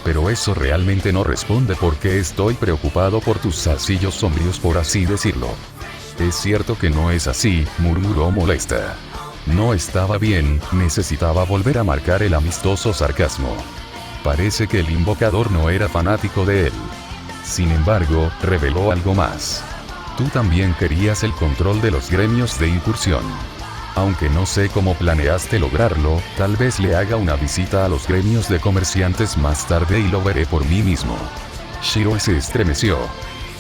Pero eso realmente no responde porque estoy preocupado por tus zarcillos sombríos, por así decirlo. Es cierto que no es así, murmuró molesta. No estaba bien, necesitaba volver a marcar el amistoso sarcasmo. Parece que el invocador no era fanático de él. Sin embargo, reveló algo más. Tú también querías el control de los gremios de incursión. Aunque no sé cómo planeaste lograrlo, tal vez le haga una visita a los gremios de comerciantes más tarde y lo veré por mí mismo. Shiroe se estremeció.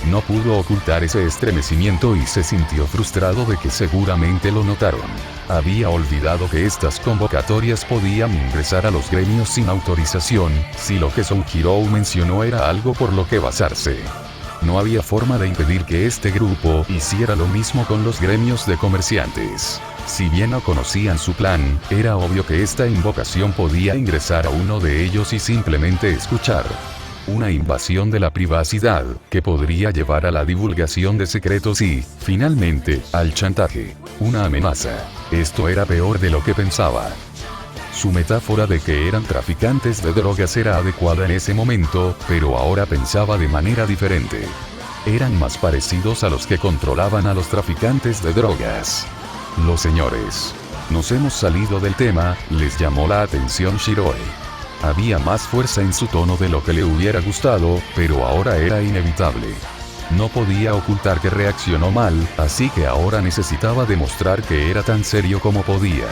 No pudo ocultar ese estremecimiento y se sintió frustrado de que seguramente lo notaron. Había olvidado que estas convocatorias podían ingresar a los gremios sin autorización, si lo que Soujirou mencionó era algo por lo que basarse. No había forma de impedir que este grupo hiciera lo mismo con los gremios de comerciantes. Si bien no conocían su plan, era obvio que esta invocación podía ingresar a uno de ellos y simplemente escuchar. Una invasión de la privacidad, que podría llevar a la divulgación de secretos y, finalmente, al chantaje. Una amenaza. Esto era peor de lo que pensaba. Su metáfora de que eran traficantes de drogas era adecuada en ese momento, pero ahora pensaba de manera diferente. Eran más parecidos a los que controlaban a los traficantes de drogas. Los señores. Nos hemos salido del tema, les llamó la atención Shiroe. Había más fuerza en su tono de lo que le hubiera gustado, pero ahora era inevitable. No podía ocultar que reaccionó mal, así que ahora necesitaba demostrar que era tan serio como podía.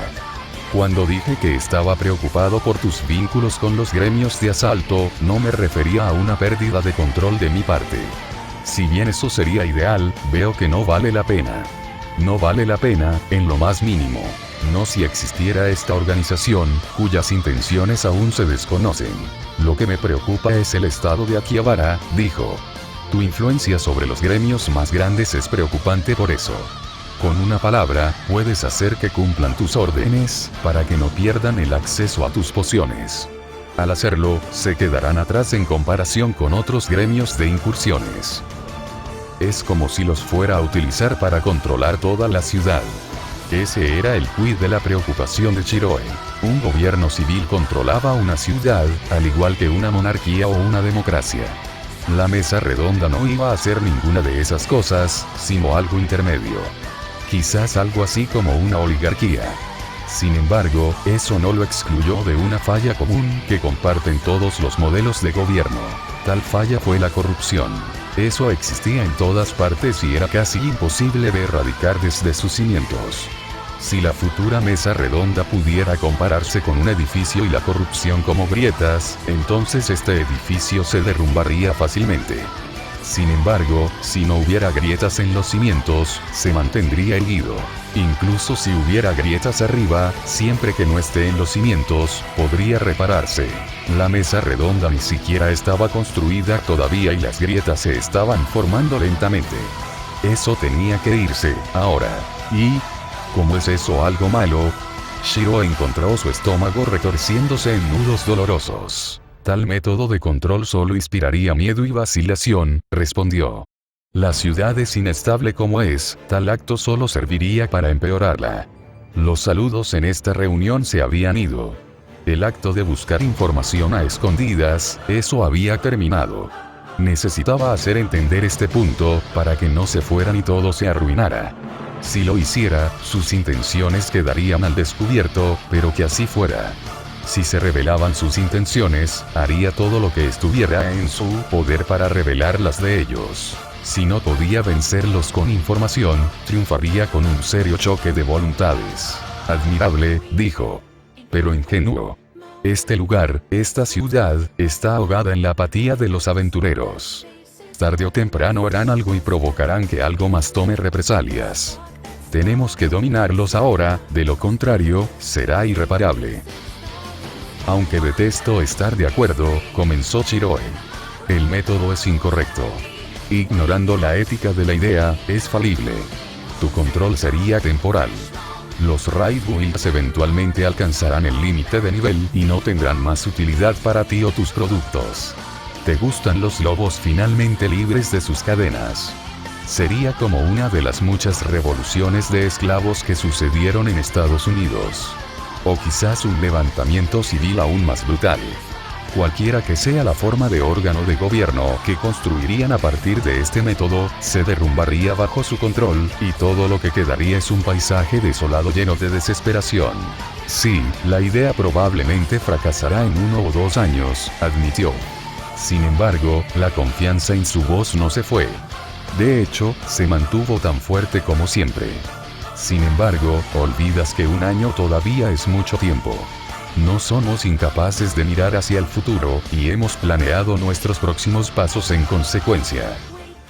Cuando dije que estaba preocupado por tus vínculos con los gremios de asalto, no me refería a una pérdida de control de mi parte. Si bien eso sería ideal, veo que no vale la pena. No vale la pena, en lo más mínimo. No si existiera esta organización, cuyas intenciones aún se desconocen. Lo que me preocupa es el estado de Akihabara, dijo. Tu influencia sobre los gremios más grandes es preocupante por eso. Con una palabra, puedes hacer que cumplan tus órdenes, para que no pierdan el acceso a tus pociones. Al hacerlo, se quedarán atrás en comparación con otros gremios de incursiones. Es como si los fuera a utilizar para controlar toda la ciudad. Ese era el quid de la preocupación de Shiroe. Un gobierno civil controlaba una ciudad, al igual que una monarquía o una democracia. La mesa redonda no iba a hacer ninguna de esas cosas, sino algo intermedio. Quizás algo así como una oligarquía. Sin embargo, eso no lo excluyó de una falla común que comparten todos los modelos de gobierno. Tal falla fue la corrupción. Eso existía en todas partes y era casi imposible de erradicar desde sus cimientos. Si la futura mesa redonda pudiera compararse con un edificio y la corrupción como grietas, entonces este edificio se derrumbaría fácilmente. Sin embargo, si no hubiera grietas en los cimientos, se mantendría erguido. Incluso si hubiera grietas arriba, siempre que no esté en los cimientos, podría repararse. La mesa redonda ni siquiera estaba construida todavía y las grietas se estaban formando lentamente. Eso tenía que irse, ahora. ¿Y cómo es eso algo malo? Shiro encontró su estómago retorciéndose en nudos dolorosos. Tal método de control solo inspiraría miedo y vacilación, respondió. La ciudad es inestable como es, tal acto solo serviría para empeorarla. Los saludos en esta reunión se habían ido. El acto de buscar información a escondidas, eso había terminado. Necesitaba hacer entender este punto, para que no se fueran y todo se arruinara. Si lo hiciera, sus intenciones quedarían al descubierto, pero que así fuera. Si se revelaban sus intenciones, haría todo lo que estuviera en su poder para revelar las de ellos. Si no podía vencerlos con información, triunfaría con un serio choque de voluntades. Admirable, dijo. Pero ingenuo. Este lugar, esta ciudad, está ahogada en la apatía de los aventureros. Tarde o temprano harán algo y provocarán que algo más tome represalias. Tenemos que dominarlos ahora, de lo contrario, será irreparable. Aunque detesto estar de acuerdo, comenzó Shiroe. El método es incorrecto. Ignorando la ética de la idea, es falible. Tu control sería temporal. Los Raid Guilds eventualmente alcanzarán el límite de nivel y no tendrán más utilidad para ti o tus productos. ¿Te gustan los lobos finalmente libres de sus cadenas? Sería como una de las muchas revoluciones de esclavos que sucedieron en Estados Unidos. O quizás un levantamiento civil aún más brutal. Cualquiera que sea la forma de órgano de gobierno que construirían a partir de este método, se derrumbaría bajo su control, y todo lo que quedaría es un paisaje desolado lleno de desesperación. Sí, la idea probablemente fracasará en 1 o 2 años, admitió. Sin embargo, la confianza en su voz no se fue. De hecho, se mantuvo tan fuerte como siempre. Sin embargo, olvidas que 1 año todavía es mucho tiempo. No somos incapaces de mirar hacia el futuro, y hemos planeado nuestros próximos pasos en consecuencia.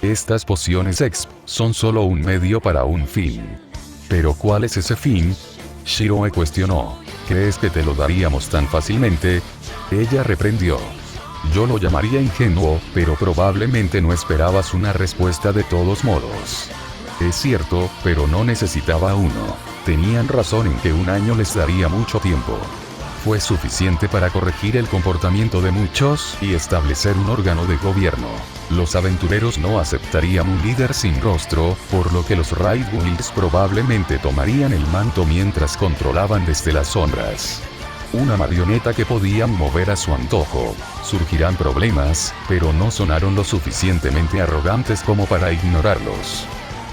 Estas pociones exp son solo un medio para un fin. ¿Pero cuál es ese fin? Shiroe cuestionó. ¿Crees que te lo daríamos tan fácilmente? Ella reprendió. Yo lo llamaría ingenuo, pero probablemente no esperabas una respuesta de todos modos. Es cierto, pero no necesitaba uno. Tenían razón en que 1 año les daría mucho tiempo. Fue suficiente para corregir el comportamiento de muchos y establecer un órgano de gobierno. Los aventureros no aceptarían un líder sin rostro, por lo que los Raid Guilds probablemente tomarían el manto mientras controlaban desde las sombras. Una marioneta que podían mover a su antojo. Surgirán problemas, pero no sonaron lo suficientemente arrogantes como para ignorarlos.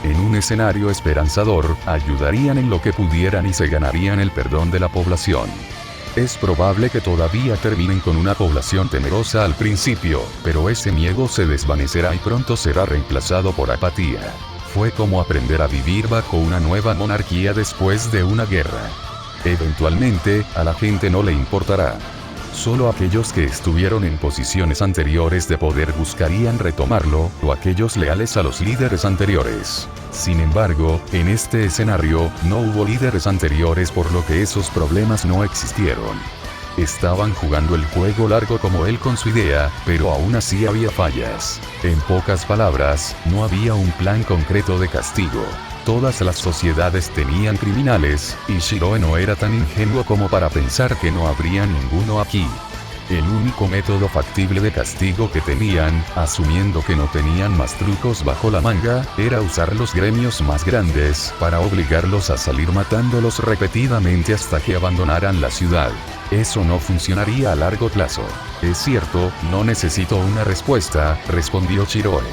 En un escenario esperanzador, ayudarían en lo que pudieran y se ganarían el perdón de la población. Es probable que todavía terminen con una población temerosa al principio, pero ese miedo se desvanecerá y pronto será reemplazado por apatía. Fue como aprender a vivir bajo una nueva monarquía después de una guerra. Eventualmente, a la gente no le importará. Solo aquellos que estuvieron en posiciones anteriores de poder buscarían retomarlo, o aquellos leales a los líderes anteriores. Sin embargo, en este escenario, no hubo líderes anteriores por lo que esos problemas no existieron. Estaban jugando el juego largo como él con su idea, pero aún así había fallas. En pocas palabras, no había un plan concreto de castigo. Todas las sociedades tenían criminales, y Shiroe no era tan ingenuo como para pensar que no habría ninguno aquí. El único método factible de castigo que tenían, asumiendo que no tenían más trucos bajo la manga, era usar los gremios más grandes para obligarlos a salir matándolos repetidamente hasta que abandonaran la ciudad. Eso no funcionaría a largo plazo. Es cierto, no necesito una respuesta, respondió Shiroe.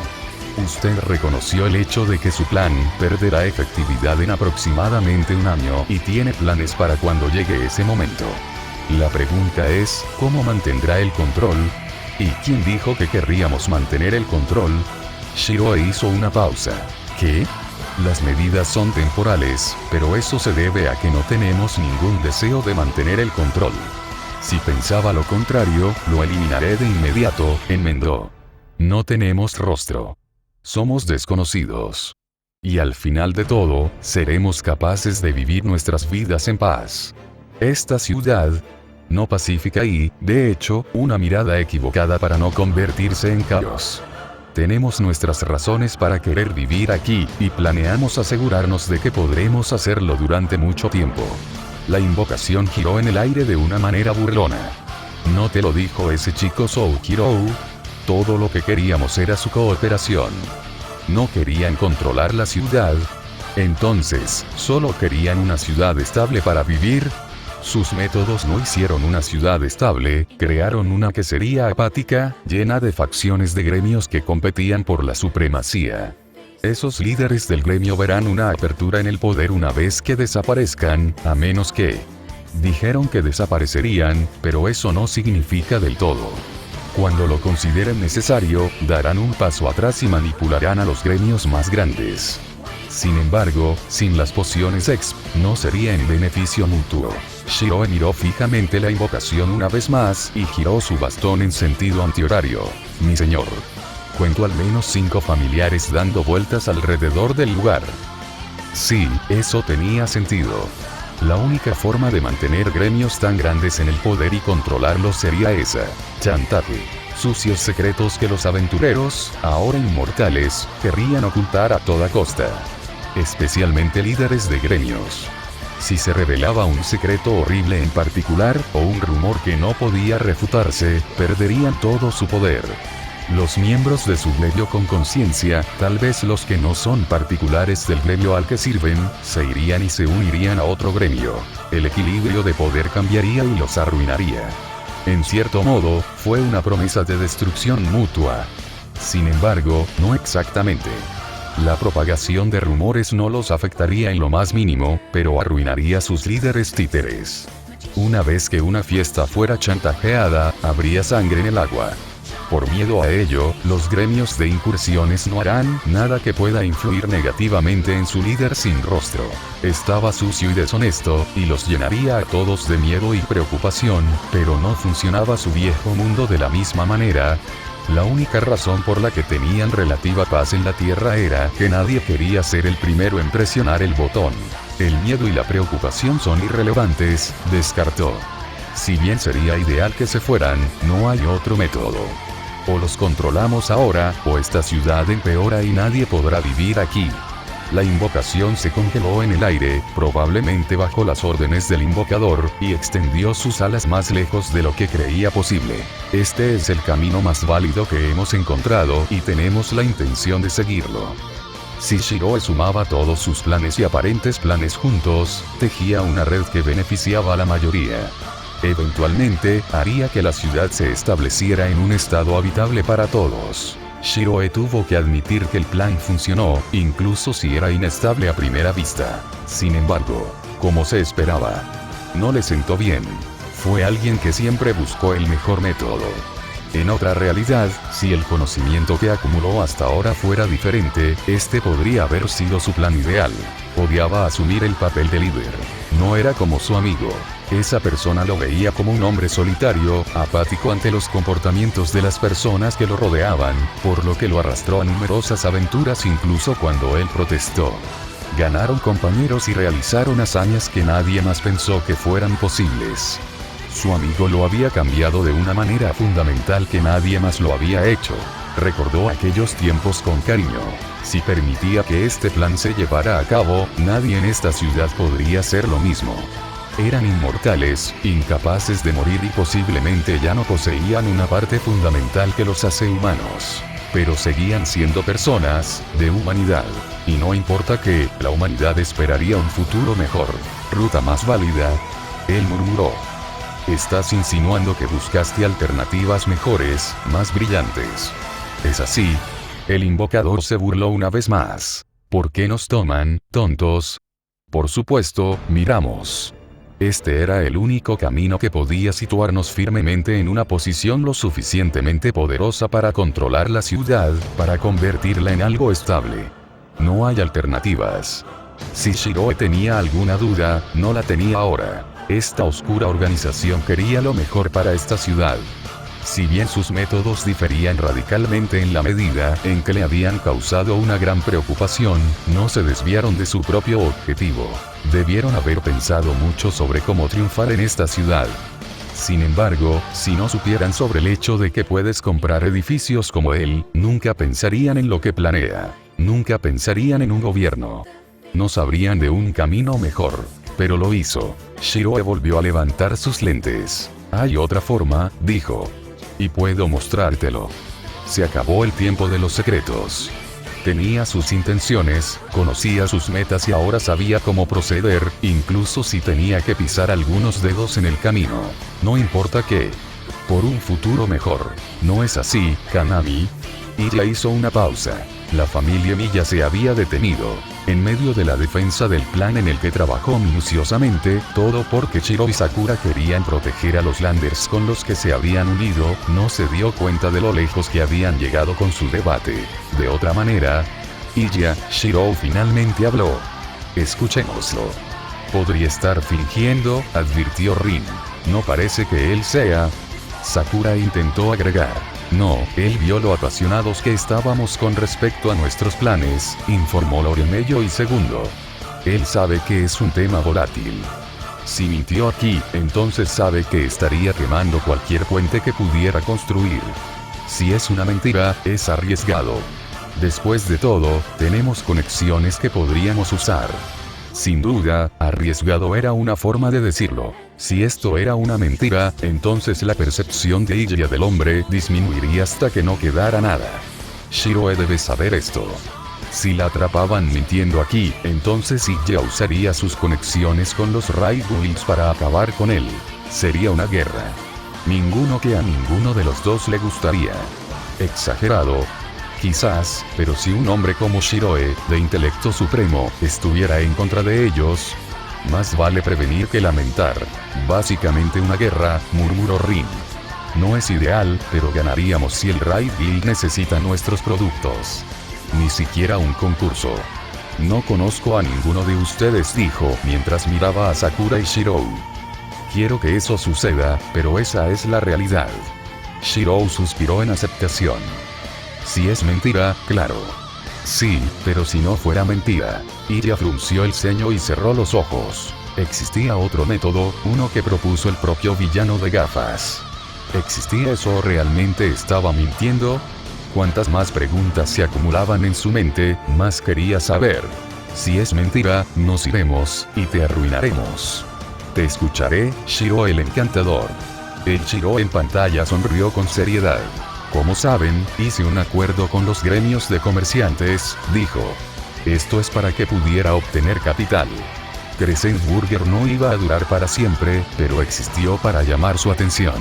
Usted reconoció el hecho de que su plan perderá efectividad en aproximadamente un año y tiene planes para cuando llegue ese momento. La pregunta es, ¿cómo mantendrá el control? ¿Y quién dijo que querríamos mantener el control? Shiroe hizo una pausa. ¿Qué? Las medidas son temporales, pero eso se debe a que no tenemos ningún deseo de mantener el control. Si pensaba lo contrario, lo eliminaré de inmediato, enmendó. No tenemos rostro. Somos desconocidos. Y al final de todo, seremos capaces de vivir nuestras vidas en paz. Esta ciudad, no pacífica y, de hecho, una mirada equivocada para no convertirse en caos. Tenemos nuestras razones para querer vivir aquí, y planeamos asegurarnos de que podremos hacerlo durante mucho tiempo. La invocación giró en el aire de una manera burlona. ¿No te lo dijo ese chico Soukirou? Todo lo que queríamos era su cooperación. No querían controlar la ciudad. Entonces, ¿solo querían una ciudad estable para vivir? Sus métodos no hicieron una ciudad estable, crearon una que sería apática, llena de facciones de gremios que competían por la supremacía. Esos líderes del gremio verán una apertura en el poder una vez que desaparezcan, a menos que... Dijeron que desaparecerían, pero eso no significa del todo. Cuando lo consideren necesario, darán un paso atrás y manipularán a los gremios más grandes. Sin embargo, sin las pociones exp, no sería en beneficio mutuo. Shiroe miró fijamente la invocación una vez más y giró su bastón en sentido antihorario. Mi señor. Cuento al menos 5 familiares dando vueltas alrededor del lugar. Sí, eso tenía sentido. La única forma de mantener gremios tan grandes en el poder y controlarlos sería esa. Chantaje. Sucios secretos que los aventureros, ahora inmortales, querrían ocultar a toda costa. Especialmente líderes de gremios. Si se revelaba un secreto horrible en particular, o un rumor que no podía refutarse, perderían todo su poder. Los miembros de su gremio con conciencia, tal vez los que no son particulares del gremio al que sirven, se irían y se unirían a otro gremio. El equilibrio de poder cambiaría y los arruinaría. En cierto modo, fue una promesa de destrucción mutua. Sin embargo, no exactamente. La propagación de rumores no los afectaría en lo más mínimo, pero arruinaría a sus líderes títeres. Una vez que una fiesta fuera chantajeada, habría sangre en el agua. Por miedo a ello, los gremios de incursiones no harán nada que pueda influir negativamente en su líder sin rostro. Estaba sucio y deshonesto, y los llenaría a todos de miedo y preocupación, pero no funcionaba su viejo mundo de la misma manera. La única razón por la que tenían relativa paz en la Tierra era que nadie quería ser el primero en presionar el botón. El miedo y la preocupación son irrelevantes, descartó. Si bien sería ideal que se fueran, no hay otro método. O los controlamos ahora, o esta ciudad empeora y nadie podrá vivir aquí. La invocación se congeló en el aire, probablemente bajo las órdenes del invocador, y extendió sus alas más lejos de lo que creía posible. Este es el camino más válido que hemos encontrado y tenemos la intención de seguirlo. Si Shiroe sumaba todos sus planes y aparentes planes juntos, tejía una red que beneficiaba a la mayoría. Eventualmente, haría que la ciudad se estableciera en un estado habitable para todos. Shiroe tuvo que admitir que el plan funcionó, incluso si era inestable a primera vista. Sin embargo, como se esperaba, no le sentó bien. Fue alguien que siempre buscó el mejor método. En otra realidad, si el conocimiento que acumuló hasta ahora fuera diferente, este podría haber sido su plan ideal. Odiaba asumir el papel de líder. No era como su amigo. Esa persona lo veía como un hombre solitario, apático ante los comportamientos de las personas que lo rodeaban, por lo que lo arrastró a numerosas aventuras incluso cuando él protestó. Ganaron compañeros y realizaron hazañas que nadie más pensó que fueran posibles. Su amigo lo había cambiado de una manera fundamental que nadie más lo había hecho. Recordó aquellos tiempos con cariño. Si permitía que este plan se llevara a cabo, nadie en esta ciudad podría hacer lo mismo. Eran inmortales, incapaces de morir y posiblemente ya no poseían una parte fundamental que los hace humanos. Pero seguían siendo personas, de humanidad. Y no importa que, la humanidad esperaría un futuro mejor. Ruta más válida. Él murmuró. Estás insinuando que buscaste alternativas mejores, más brillantes. ¿Es así? El invocador se burló una vez más. ¿Por qué nos toman, tontos? Por supuesto, miramos. Este era el único camino que podía situarnos firmemente en una posición lo suficientemente poderosa para controlar la ciudad, para convertirla en algo estable. No hay alternativas. Si Shiroe tenía alguna duda, no la tenía ahora. Esta oscura organización quería lo mejor para esta ciudad. Si bien sus métodos diferían radicalmente en la medida en que le habían causado una gran preocupación, no se desviaron de su propio objetivo. Debieron haber pensado mucho sobre cómo triunfar en esta ciudad. Sin embargo, si no supieran sobre el hecho de que puedes comprar edificios como él, nunca pensarían en lo que planea. Nunca pensarían en un gobierno. No sabrían de un camino mejor. Pero lo hizo. Shiroe volvió a levantar sus lentes. Hay otra forma, dijo. Y puedo mostrártelo. Se acabó el tiempo de los secretos. Tenía sus intenciones, conocía sus metas y ahora sabía cómo proceder, incluso si tenía que pisar algunos dedos en el camino. No importa qué. Por un futuro mejor. ¿No es así, Kanami? Ella hizo una pausa. La familia Miya se había detenido. En medio de la defensa del plan en el que trabajó minuciosamente, todo porque Shiro y Sakura querían proteger a los Landers con los que se habían unido, no se dio cuenta de lo lejos que habían llegado con su debate. De otra manera, Iya, Shiro finalmente habló. Escuchémoslo. Podría estar fingiendo, advirtió Rin. No parece que él sea. Sakura intentó agregar. No, él vio lo apasionados que estábamos con respecto a nuestros planes, informó Loremello y segundo. Él sabe que es un tema volátil. Si mintió aquí, entonces sabe que estaría quemando cualquier puente que pudiera construir. Si es una mentira, es arriesgado. Después de todo, tenemos conexiones que podríamos usar. Sin duda, arriesgado era una forma de decirlo. Si esto era una mentira, entonces la percepción de Iya del hombre disminuiría hasta que no quedara nada. Shiroe debe saber esto. Si la atrapaban mintiendo aquí, entonces Iya usaría sus conexiones con los Raid Wings para acabar con él. Sería una guerra. Ninguno que a ninguno de los dos le gustaría. Exagerado. Quizás, pero si un hombre como Shiroe, de intelecto supremo, estuviera en contra de ellos, más vale prevenir que lamentar. Básicamente una guerra, murmuró Rin. No es ideal, pero ganaríamos si el Raid Guild necesita nuestros productos. Ni siquiera un concurso. No conozco a ninguno de ustedes, dijo, mientras miraba a Sakura y Shirou. Quiero que eso suceda, pero esa es la realidad. Shirou suspiró en aceptación. Si es mentira, claro. Sí, pero si no fuera mentira. Iya frunció el ceño y cerró los ojos. Existía otro método, uno que propuso el propio villano de gafas. ¿Existía eso o realmente estaba mintiendo? Cuantas más preguntas se acumulaban en su mente, más quería saber. Si es mentira, nos iremos, y te arruinaremos. Te escucharé, Shiro el encantador. El Shiro en pantalla sonrió con seriedad. Como saben, hice un acuerdo con los gremios de comerciantes, dijo. Esto es para que pudiera obtener capital. Crescent Burger no iba a durar para siempre, pero existió para llamar su atención.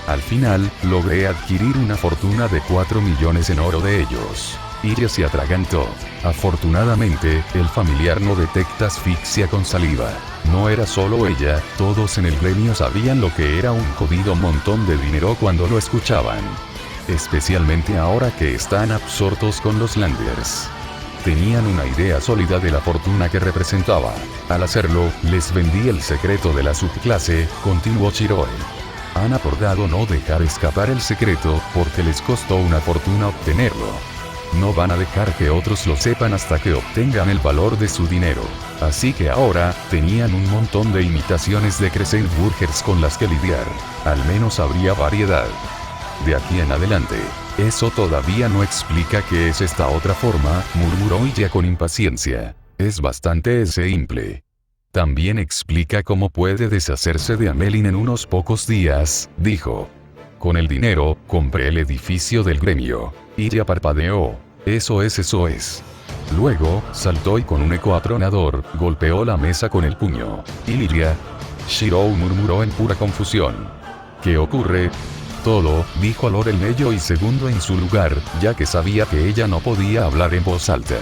Al final, logré adquirir una fortuna de 4 millones en oro de ellos. Iya se atragantó. Afortunadamente, el familiar no detecta asfixia con saliva. No era solo ella, todos en el gremio sabían lo que era un jodido montón de dinero cuando lo escuchaban. Especialmente ahora que están absortos con los Landers. Tenían una idea sólida de la fortuna que representaba. Al hacerlo, les vendí el secreto de la subclase, continuó Shiroe. Han acordado no dejar escapar el secreto, porque les costó una fortuna obtenerlo. No van a dejar que otros lo sepan hasta que obtengan el valor de su dinero. Así que ahora, tenían un montón de imitaciones de Crescent Burgers con las que lidiar. Al menos habría variedad. De aquí en adelante. Eso todavía no explica qué es esta otra forma, murmuró Iya con impaciencia. Es bastante simple. También explica cómo puede deshacerse de Amelin en unos pocos días, dijo. Con el dinero, compré el edificio del gremio. Ilya parpadeó. Eso es. Luego, saltó y con un eco atronador, golpeó la mesa con el puño. Ilya. Shirou murmuró en pura confusión. ¿Qué ocurre? Todo, dijo Lord el medio y segundo en su lugar, ya que sabía que ella no podía hablar en voz alta.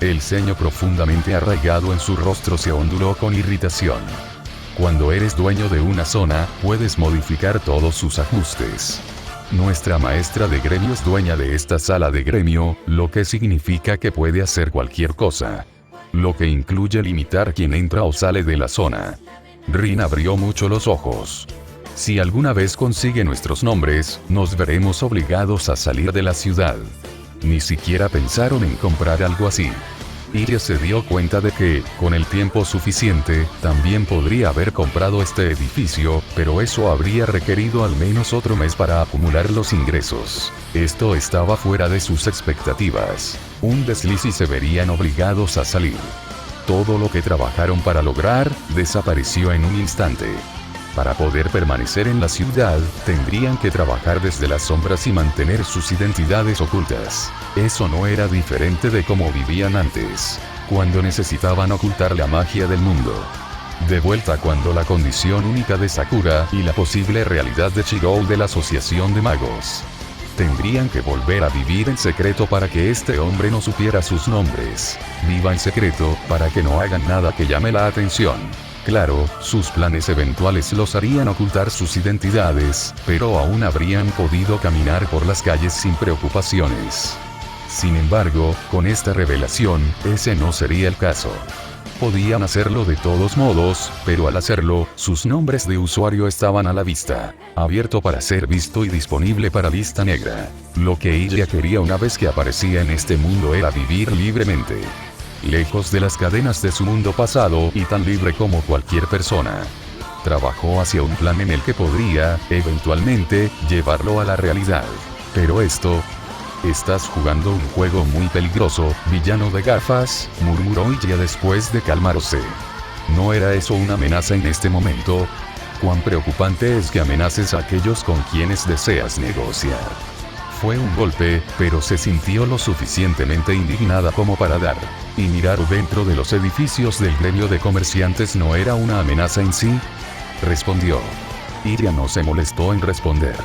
El ceño profundamente arraigado en su rostro se onduló con irritación. Cuando eres dueño de una zona, puedes modificar todos sus ajustes. Nuestra maestra de gremio es dueña de esta sala de gremio, lo que significa que puede hacer cualquier cosa. Lo que incluye limitar quién entra o sale de la zona. Rin abrió mucho los ojos. Si alguna vez consigue nuestros nombres, nos veremos obligados a salir de la ciudad. Ni siquiera pensaron en comprar algo así. Ilya se dio cuenta de que, con el tiempo suficiente, también podría haber comprado este edificio, pero eso habría requerido al menos otro mes para acumular los ingresos. Esto estaba fuera de sus expectativas. Un desliz y se verían obligados a salir. Todo lo que trabajaron para lograr, desapareció en un instante. Para poder permanecer en la ciudad, tendrían que trabajar desde las sombras y mantener sus identidades ocultas. Eso no era diferente de cómo vivían antes, cuando necesitaban ocultar la magia del mundo. De vuelta cuando la condición única de Sakura y la posible realidad de Shirou de la Asociación de Magos. Tendrían que volver a vivir en secreto para que este hombre no supiera sus nombres. Viva en secreto, para que no hagan nada que llame la atención. Claro, sus planes eventuales los harían ocultar sus identidades, pero aún habrían podido caminar por las calles sin preocupaciones. Sin embargo, con esta revelación, ese no sería el caso. Podían hacerlo de todos modos, pero al hacerlo, sus nombres de usuario estaban a la vista, abierto para ser visto y disponible para lista negra. Lo que ella quería una vez que aparecía en este mundo era vivir libremente. Lejos de las cadenas de su mundo pasado y tan libre como cualquier persona. Trabajó hacia un plan en el que podría, eventualmente, llevarlo a la realidad. Pero esto... Estás jugando un juego muy peligroso, villano de gafas, murmuró Ilya después de calmarse. ¿No era eso una amenaza en este momento? ¿Cuán preocupante es que amenaces a aquellos con quienes deseas negociar? Fue un golpe, pero se sintió lo suficientemente indignada como para dar. ¿Y mirar dentro de los edificios del gremio de comerciantes no era una amenaza en sí? Respondió. Ilya no se molestó en responder.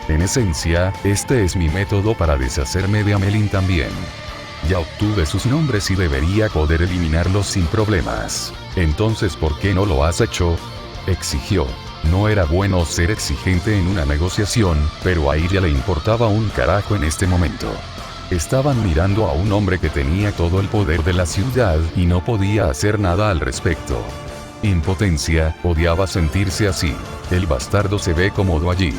En esencia, este es mi método para deshacerme de Amelin también. Ya obtuve sus nombres y debería poder eliminarlos sin problemas. Entonces, ¿por qué no lo has hecho? Exigió. No era bueno ser exigente en una negociación, pero a ella le importaba un carajo en este momento. Estaban mirando a un hombre que tenía todo el poder de la ciudad y no podía hacer nada al respecto. Impotencia, odiaba sentirse así. El bastardo se ve cómodo allí.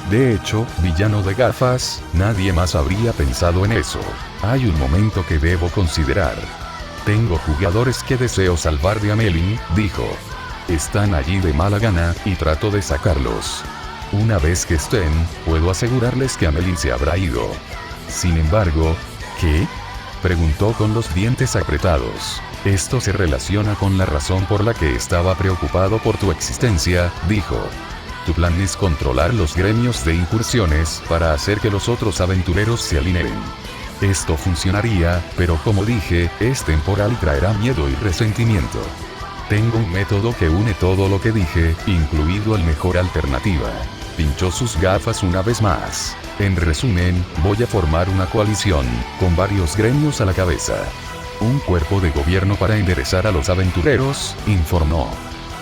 De hecho, villano de gafas, nadie más habría pensado en eso. Hay un momento que debo considerar. Tengo jugadores que deseo salvar de Amelin, dijo. Están allí de mala gana, y trato de sacarlos. Una vez que estén, puedo asegurarles que Amelin se habrá ido. Sin embargo, ¿qué? Preguntó con los dientes apretados. Esto se relaciona con la razón por la que estaba preocupado por tu existencia, dijo. Tu plan es controlar los gremios de incursiones para hacer que los otros aventureros se alineen. Esto funcionaría, pero como dije, es temporal y traerá miedo y resentimiento. Tengo un método que une todo lo que dije, incluido el mejor alternativa. Pinchó sus gafas una vez más. En resumen, voy a formar una coalición, con varios gremios a la cabeza. Un cuerpo de gobierno para enderezar a los aventureros, informó.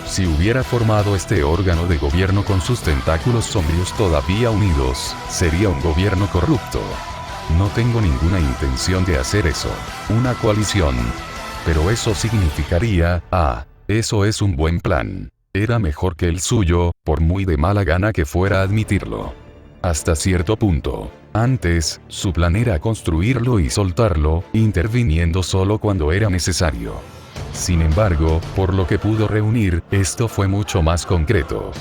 Si hubiera formado este órgano de gobierno con sus tentáculos sombríos todavía unidos, sería un gobierno corrupto. No tengo ninguna intención de hacer eso. Una coalición. Pero eso significaría, eso es un buen plan. Era mejor que el suyo, por muy de mala gana que fuera admitirlo. Hasta cierto punto. Antes, su plan era construirlo y soltarlo, interviniendo solo cuando era necesario. Sin embargo, por lo que pudo reunir, esto fue mucho más concreto.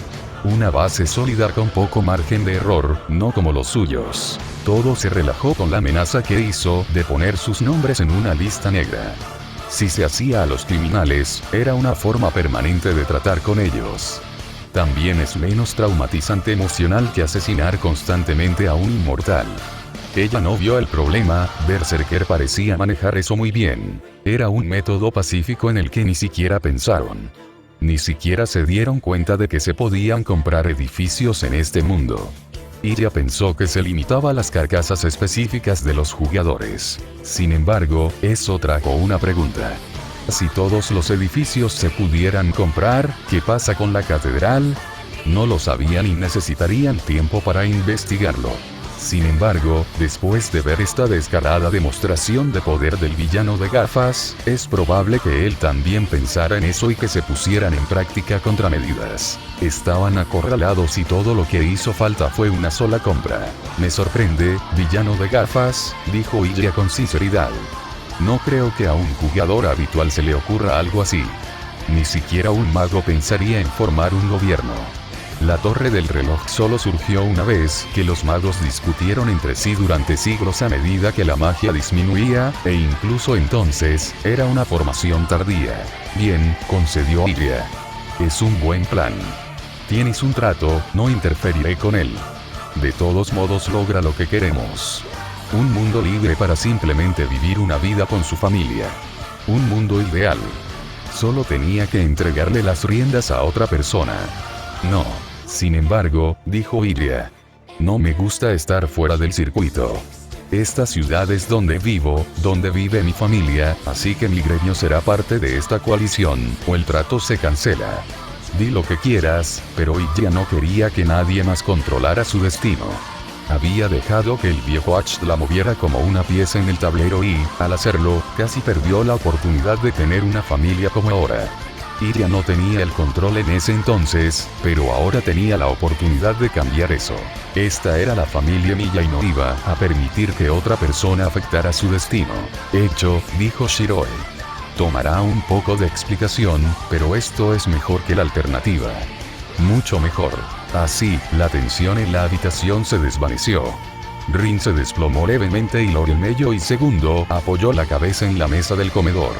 Una base sólida con poco margen de error, no como los suyos. Todo se relajó con la amenaza que hizo de poner sus nombres en una lista negra. Si se hacía a los criminales, era una forma permanente de tratar con ellos. También es menos traumatizante emocional que asesinar constantemente a un inmortal. Ella no vio el problema, Berserker parecía manejar eso muy bien. Era un método pacífico en el que ni siquiera pensaron. Ni siquiera se dieron cuenta de que se podían comprar edificios en este mundo. Ella pensó que se limitaba a las carcasas específicas de los jugadores. Sin embargo, eso trajo una pregunta. Si todos los edificios se pudieran comprar, ¿qué pasa con la catedral? No lo sabían y necesitarían tiempo para investigarlo. Sin embargo, después de ver esta descarada demostración de poder del villano de gafas, es probable que él también pensara en eso y que se pusieran en práctica contramedidas. Estaban acorralados y todo lo que hizo falta fue una sola compra. Me sorprende, villano de gafas, dijo Ilya con sinceridad. No creo que a un jugador habitual se le ocurra algo así. Ni siquiera un mago pensaría en formar un gobierno. La torre del reloj solo surgió una vez que los magos discutieron entre sí durante siglos a medida que la magia disminuía, e incluso entonces, era una formación tardía. Bien, concedió Ilya. Es un buen plan. Tienes un trato, no interferiré con él. De todos modos logra lo que queremos. Un mundo libre para simplemente vivir una vida con su familia. Un mundo ideal. Solo tenía que entregarle las riendas a otra persona. No. Sin embargo, dijo Ilya. No me gusta estar fuera del circuito. Esta ciudad es donde vivo, donde vive mi familia, así que mi gremio será parte de esta coalición, o el trato se cancela. Di lo que quieras, pero Ilya no quería que nadie más controlara su destino. Había dejado que el viejo Ash la moviera como una pieza en el tablero y, al hacerlo, casi perdió la oportunidad de tener una familia como ahora. Ilya no tenía el control en ese entonces, pero ahora tenía la oportunidad de cambiar eso. Esta era la familia Miya y no iba a permitir que otra persona afectara su destino. Hecho, dijo Shiroe. Tomará un poco de explicación, pero esto es mejor que la alternativa. Mucho mejor. Así, la tensión en la habitación se desvaneció. Rin se desplomó levemente y Lorelmeyo y segundo apoyó la cabeza en la mesa del comedor.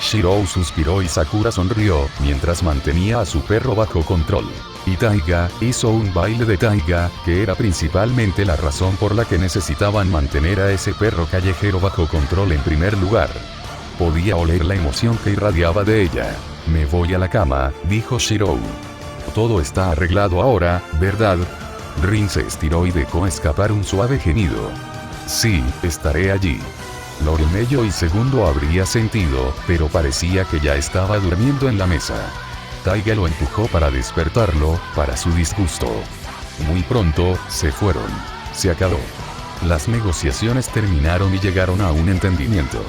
Shirou suspiró y Sakura sonrió, mientras mantenía a su perro bajo control. Y Taiga hizo un baile de Taiga, que era principalmente la razón por la que necesitaban mantener a ese perro callejero bajo control en primer lugar. Podía oler la emoción que irradiaba de ella. Me voy a la cama, dijo Shirou. Todo está arreglado ahora, ¿verdad? Rin se estiró y dejó escapar un suave gemido. Sí, estaré allí. Lorelmeyo y segundo habría sentido, pero parecía que ya estaba durmiendo en la mesa. Taiga lo empujó para despertarlo, para su disgusto. Muy pronto, se fueron. Se acabó. Las negociaciones terminaron y llegaron a un entendimiento.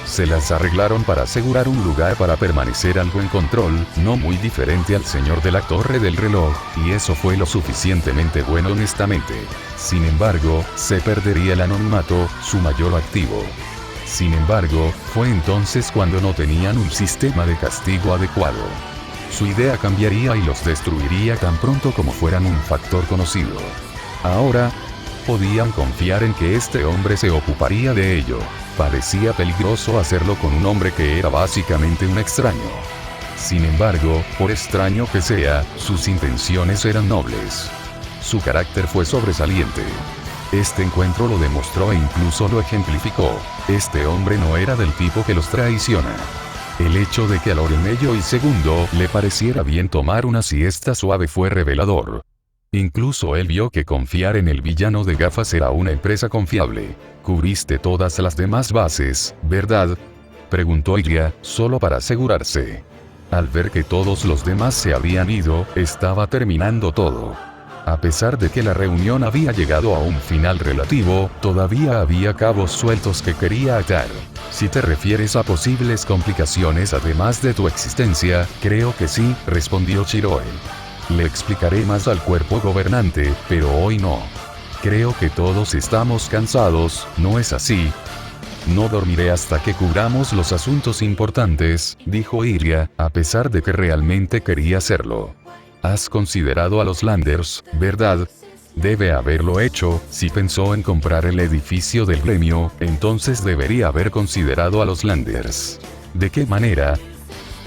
Se las arreglaron para asegurar un lugar para permanecer algo en control, no muy diferente al señor de la torre del reloj, y eso fue lo suficientemente bueno honestamente. Sin embargo, se perdería el anonimato, su mayor activo. Sin embargo, fue entonces cuando no tenían un sistema de castigo adecuado. Su idea cambiaría y los destruiría tan pronto como fueran un factor conocido. Ahora, podían confiar en que este hombre se ocuparía de ello. Parecía peligroso hacerlo con un hombre que era básicamente un extraño. Sin embargo, por extraño que sea, sus intenciones eran nobles. Su carácter fue sobresaliente. Este encuentro lo demostró e incluso lo ejemplificó. Este hombre no era del tipo que los traiciona. El hecho de que a Lorelmeyo y segundo le pareciera bien tomar una siesta suave fue revelador. Incluso él vio que confiar en el villano de gafas era una empresa confiable. Cubriste todas las demás bases, ¿verdad? Preguntó Ilya, solo para asegurarse. Al ver que todos los demás se habían ido, estaba terminando todo. A pesar de que la reunión había llegado a un final relativo, todavía había cabos sueltos que quería atar. Si te refieres a posibles complicaciones además de tu existencia, creo que sí, respondió Shiroe. Le explicaré más al cuerpo gobernante, pero hoy no. Creo que todos estamos cansados, ¿no es así? No dormiré hasta que cubramos los asuntos importantes, dijo Ilya, a pesar de que realmente quería hacerlo. Has considerado a los Landers, ¿verdad? Debe haberlo hecho. Si pensó en comprar el edificio del gremio, entonces debería haber considerado a los Landers. ¿De qué manera?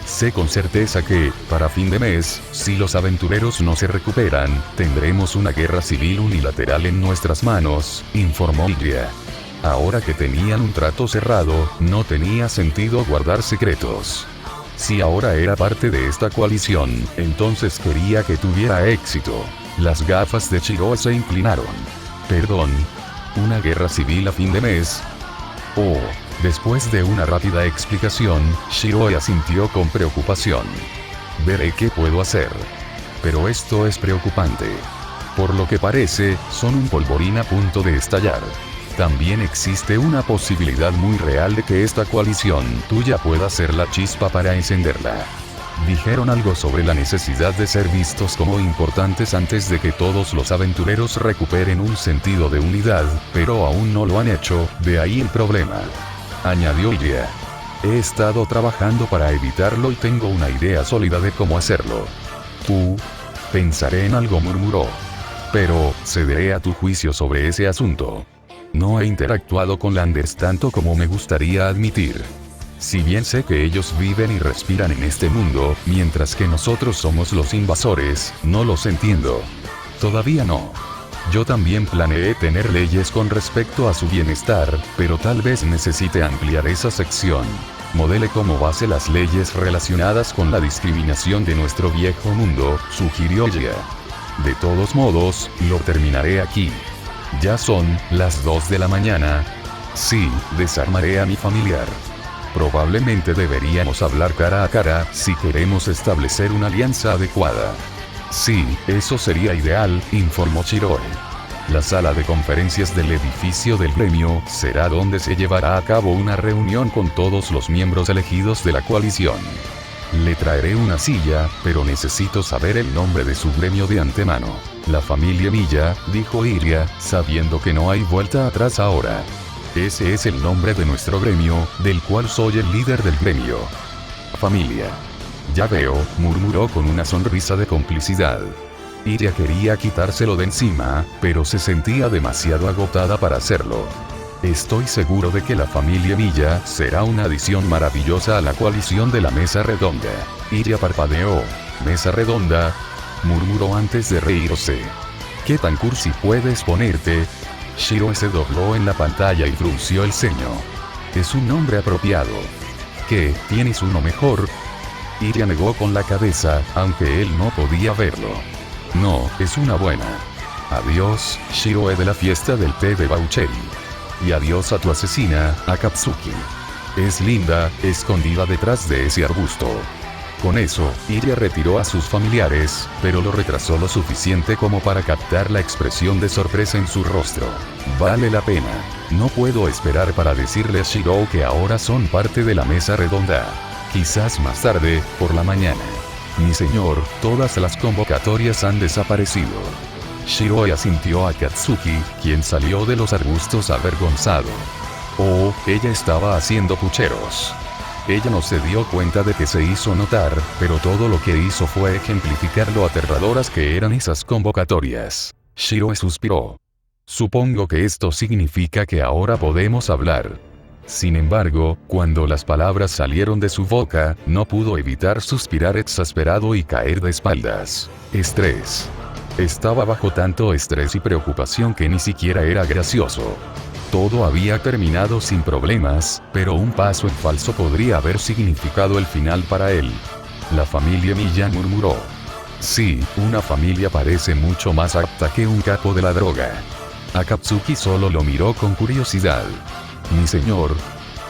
Sé con certeza que, para fin de mes, si los aventureros no se recuperan, tendremos una guerra civil unilateral en nuestras manos, informó Ilya. Ahora que tenían un trato cerrado, no tenía sentido guardar secretos. Si ahora era parte de esta coalición, entonces quería que tuviera éxito. Las gafas de Shiro se inclinaron. Perdón. ¿Una guerra civil a fin de mes? Oh. Después de una rápida explicación, Shiro asintió con preocupación. Veré qué puedo hacer. Pero esto es preocupante. Por lo que parece, son un polvorín a punto de estallar. También existe una posibilidad muy real de que esta coalición tuya pueda ser la chispa para encenderla. Dijeron algo sobre la necesidad de ser vistos como importantes antes de que todos los aventureros recuperen un sentido de unidad, pero aún no lo han hecho, de ahí el problema. Añadió Ilya. He estado trabajando para evitarlo y tengo una idea sólida de cómo hacerlo. Pensaré en algo, murmuró. Pero, cederé a tu juicio sobre ese asunto. No he interactuado con Landers tanto como me gustaría admitir. Si bien sé que ellos viven y respiran en este mundo, mientras que nosotros somos los invasores, no los entiendo. Todavía no. Yo también planeé tener leyes con respecto a su bienestar, pero tal vez necesite ampliar esa sección. Modele como base las leyes relacionadas con la discriminación de nuestro viejo mundo, sugirió Ilya. De todos modos, lo terminaré aquí. Ya son las 2 de la mañana. Sí, desarmaré a mi familiar. Probablemente deberíamos hablar cara a cara, si queremos establecer una alianza adecuada. Sí, eso sería ideal, informó Shiroe. La sala de conferencias del edificio del gremio será donde se llevará a cabo una reunión con todos los miembros elegidos de la coalición. Le traeré una silla, pero necesito saber el nombre de su gremio de antemano. La familia Milla, dijo Ilya, sabiendo que no hay vuelta atrás ahora. Ese es el nombre de nuestro gremio, del cual soy el líder del gremio. Familia. Ya veo, murmuró con una sonrisa de complicidad. Ilya quería quitárselo de encima, pero se sentía demasiado agotada para hacerlo. Estoy seguro de que la familia Milla será una adición maravillosa a la coalición de la mesa redonda. Ilya parpadeó. ¿Mesa redonda?, murmuró antes de reírse. ¿Qué tan cursi puedes ponerte? Shiro se dobló en la pantalla y frunció el ceño. Es un nombre apropiado. ¿Qué, tienes uno mejor? Ilya negó con la cabeza, aunque él no podía verlo. No, es una buena. Adiós, Shiroe de la fiesta del té de Baucheri. Y adiós a tu asesina, Akatsuki. Es linda, escondida detrás de ese arbusto. Con eso, Ilya retiró a sus familiares, pero lo retrasó lo suficiente como para captar la expresión de sorpresa en su rostro. Vale la pena. No puedo esperar para decirle a Shiro que ahora son parte de la mesa redonda. Quizás más tarde, por la mañana. Mi señor, todas las convocatorias han desaparecido. Shiro asintió a Akatsuki, quien salió de los arbustos avergonzado. Oh, ella estaba haciendo pucheros. Ella no se dio cuenta de que se hizo notar, pero todo lo que hizo fue ejemplificar lo aterradoras que eran esas convocatorias. Shiro suspiró. Supongo que esto significa que ahora podemos hablar. Sin embargo, cuando las palabras salieron de su boca, no pudo evitar suspirar exasperado y caer de espaldas. Estrés. Estaba bajo tanto estrés y preocupación que ni siquiera era gracioso. Todo había terminado sin problemas, pero un paso en falso podría haber significado el final para él. La familia Milla murmuró. Sí, una familia parece mucho más apta que un capo de la droga. Akatsuki solo lo miró con curiosidad. Mi señor,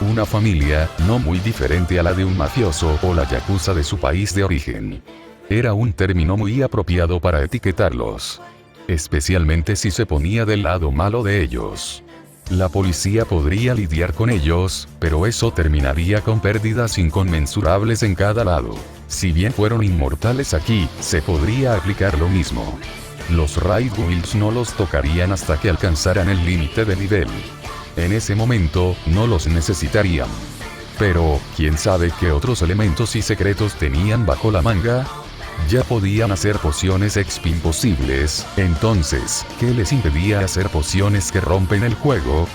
una familia no muy diferente a la de un mafioso o la yakuza de su país de origen. Era un término muy apropiado para etiquetarlos. Especialmente si se ponía del lado malo de ellos. La policía podría lidiar con ellos, pero eso terminaría con pérdidas inconmensurables en cada lado. Si bien fueron inmortales aquí, se podría aplicar lo mismo. Los Raid Wheels no los tocarían hasta que alcanzaran el límite de nivel. En ese momento, no los necesitarían. Pero, ¿quién sabe qué otros elementos y secretos tenían bajo la manga? Ya podían hacer pociones exp imposibles, entonces, ¿qué les impedía hacer pociones que rompen el juego?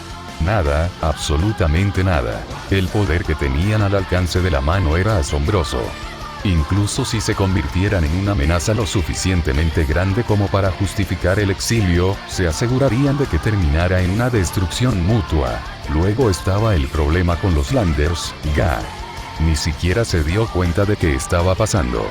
Nada, absolutamente nada. El poder que tenían al alcance de la mano era asombroso. Incluso si se convirtieran en una amenaza lo suficientemente grande como para justificar el exilio, se asegurarían de que terminara en una destrucción mutua. Luego estaba el problema con los Landers. Ga ni siquiera se dio cuenta de qué estaba pasando.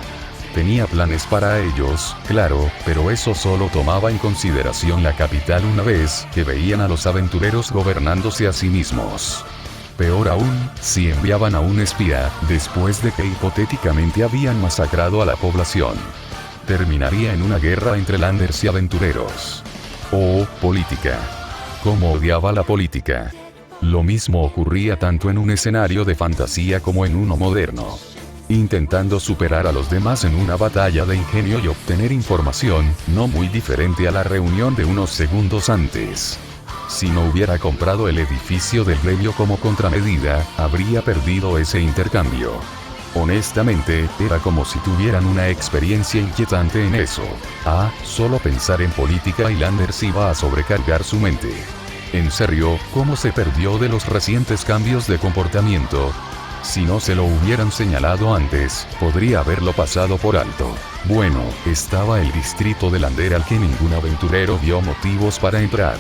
Tenía planes para ellos, claro, pero eso solo tomaba en consideración la capital una vez que veían a los aventureros gobernándose a sí mismos. Peor aún, si enviaban a un espía, después de que hipotéticamente habían masacrado a la población. Terminaría en una guerra entre Landers y aventureros. Oh, política. Cómo odiaba la política. Lo mismo ocurría tanto en un escenario de fantasía como en uno moderno. Intentando superar a los demás en una batalla de ingenio y obtener información, no muy diferente a la reunión de unos segundos antes. Si no hubiera comprado el edificio del gremio como contramedida, habría perdido ese intercambio. Honestamente, era como si tuvieran una experiencia inquietante en eso. Solo pensar en política y Landers iba a sobrecargar su mente. En serio, ¿cómo se perdió de los recientes cambios de comportamiento? Si no se lo hubieran señalado antes, podría haberlo pasado por alto. Bueno, estaba el distrito de Lander al que ningún aventurero vio motivos para entrar.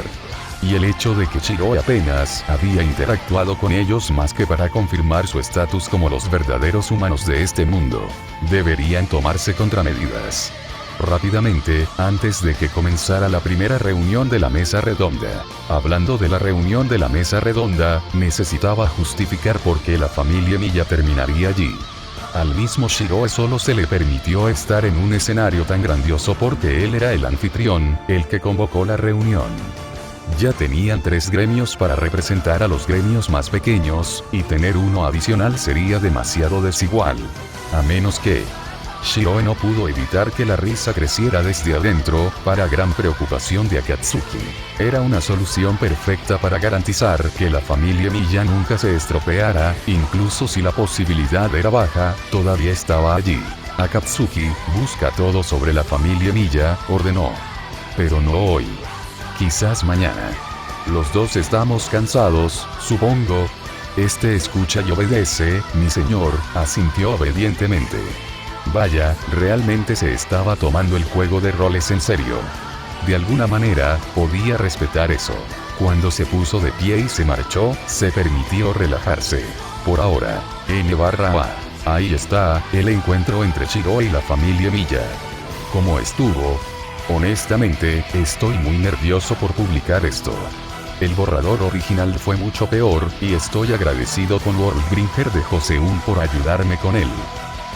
Y el hecho de que Shiro apenas había interactuado con ellos más que para confirmar su estatus como los verdaderos humanos de este mundo. Deberían tomarse contramedidas. Rápidamente, antes de que comenzara la primera reunión de la mesa redonda. Hablando de la reunión de la mesa redonda, necesitaba justificar por qué la familia Miya terminaría allí. Al mismo Shiro solo se le permitió estar en un escenario tan grandioso porque él era el anfitrión, el que convocó la reunión. Ya tenían 3 gremios para representar a los gremios más pequeños, y tener uno adicional sería demasiado desigual. A menos que... Shiro no pudo evitar que la risa creciera desde adentro, para gran preocupación de Akatsuki. Era una solución perfecta para garantizar que la familia Miya nunca se estropeara, incluso si la posibilidad era baja, todavía estaba allí. Akatsuki, busca todo sobre la familia Miya, ordenó. Pero no hoy. Quizás mañana. Los dos estamos cansados, supongo. Escucha y obedece, mi señor, asintió obedientemente. Vaya, realmente se estaba tomando el juego de roles en serio. De alguna manera, podía respetar eso. Cuando se puso de pie y se marchó, se permitió relajarse. Por ahora, N/A. Ahí está, el encuentro entre Shiro y la familia Miya. ¿Cómo estuvo? Honestamente, estoy muy nervioso por publicar esto. El borrador original fue mucho peor, y estoy agradecido con Worldbringer de Joseun por ayudarme con él.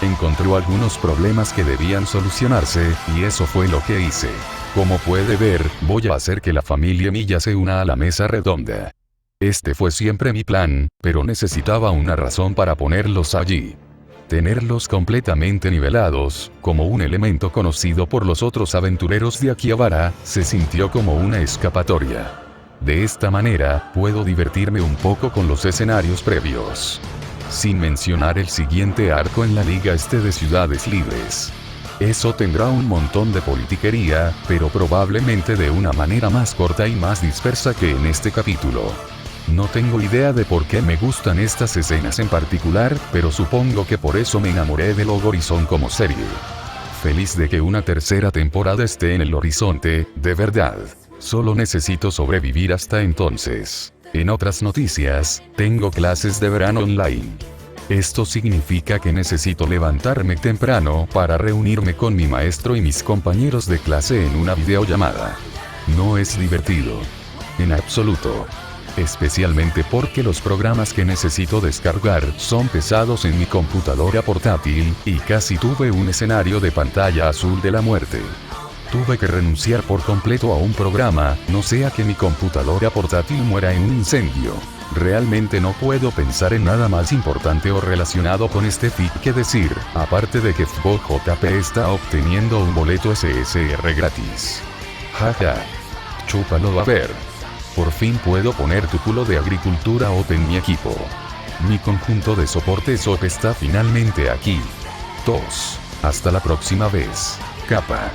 Encontró algunos problemas que debían solucionarse, y eso fue lo que hice. Como puede ver, voy a hacer que la familia Miya se una a la mesa redonda. Este fue siempre mi plan, pero necesitaba una razón para ponerlos allí. Tenerlos completamente nivelados, como un elemento conocido por los otros aventureros de Akihabara, se sintió como una escapatoria. De esta manera, puedo divertirme un poco con los escenarios previos. Sin mencionar el siguiente arco en la Liga Este de Ciudades Libres. Eso tendrá un montón de politiquería, pero probablemente de una manera más corta y más dispersa que en este capítulo. No tengo idea de por qué me gustan estas escenas en particular, pero supongo que por eso me enamoré de Log Horizon como serie. Feliz de que una tercera temporada esté en el horizonte, de verdad. Solo necesito sobrevivir hasta entonces. En otras noticias, tengo clases de verano online. Esto significa que necesito levantarme temprano para reunirme con mi maestro y mis compañeros de clase en una videollamada. No es divertido. En absoluto. Especialmente porque los programas que necesito descargar son pesados en mi computadora portátil, y casi tuve un escenario de pantalla azul de la muerte. Tuve que renunciar por completo a un programa, no sea que mi computadora portátil muera en un incendio. Realmente no puedo pensar en nada más importante o relacionado con este feed que decir, aparte de que FBOJP está obteniendo un boleto SSR gratis. Jaja. Chúpalo a ver. Por fin puedo poner tu culo de agricultura OP en mi equipo. Mi conjunto de soporte SOP está finalmente aquí. Hasta la próxima vez. Kappa.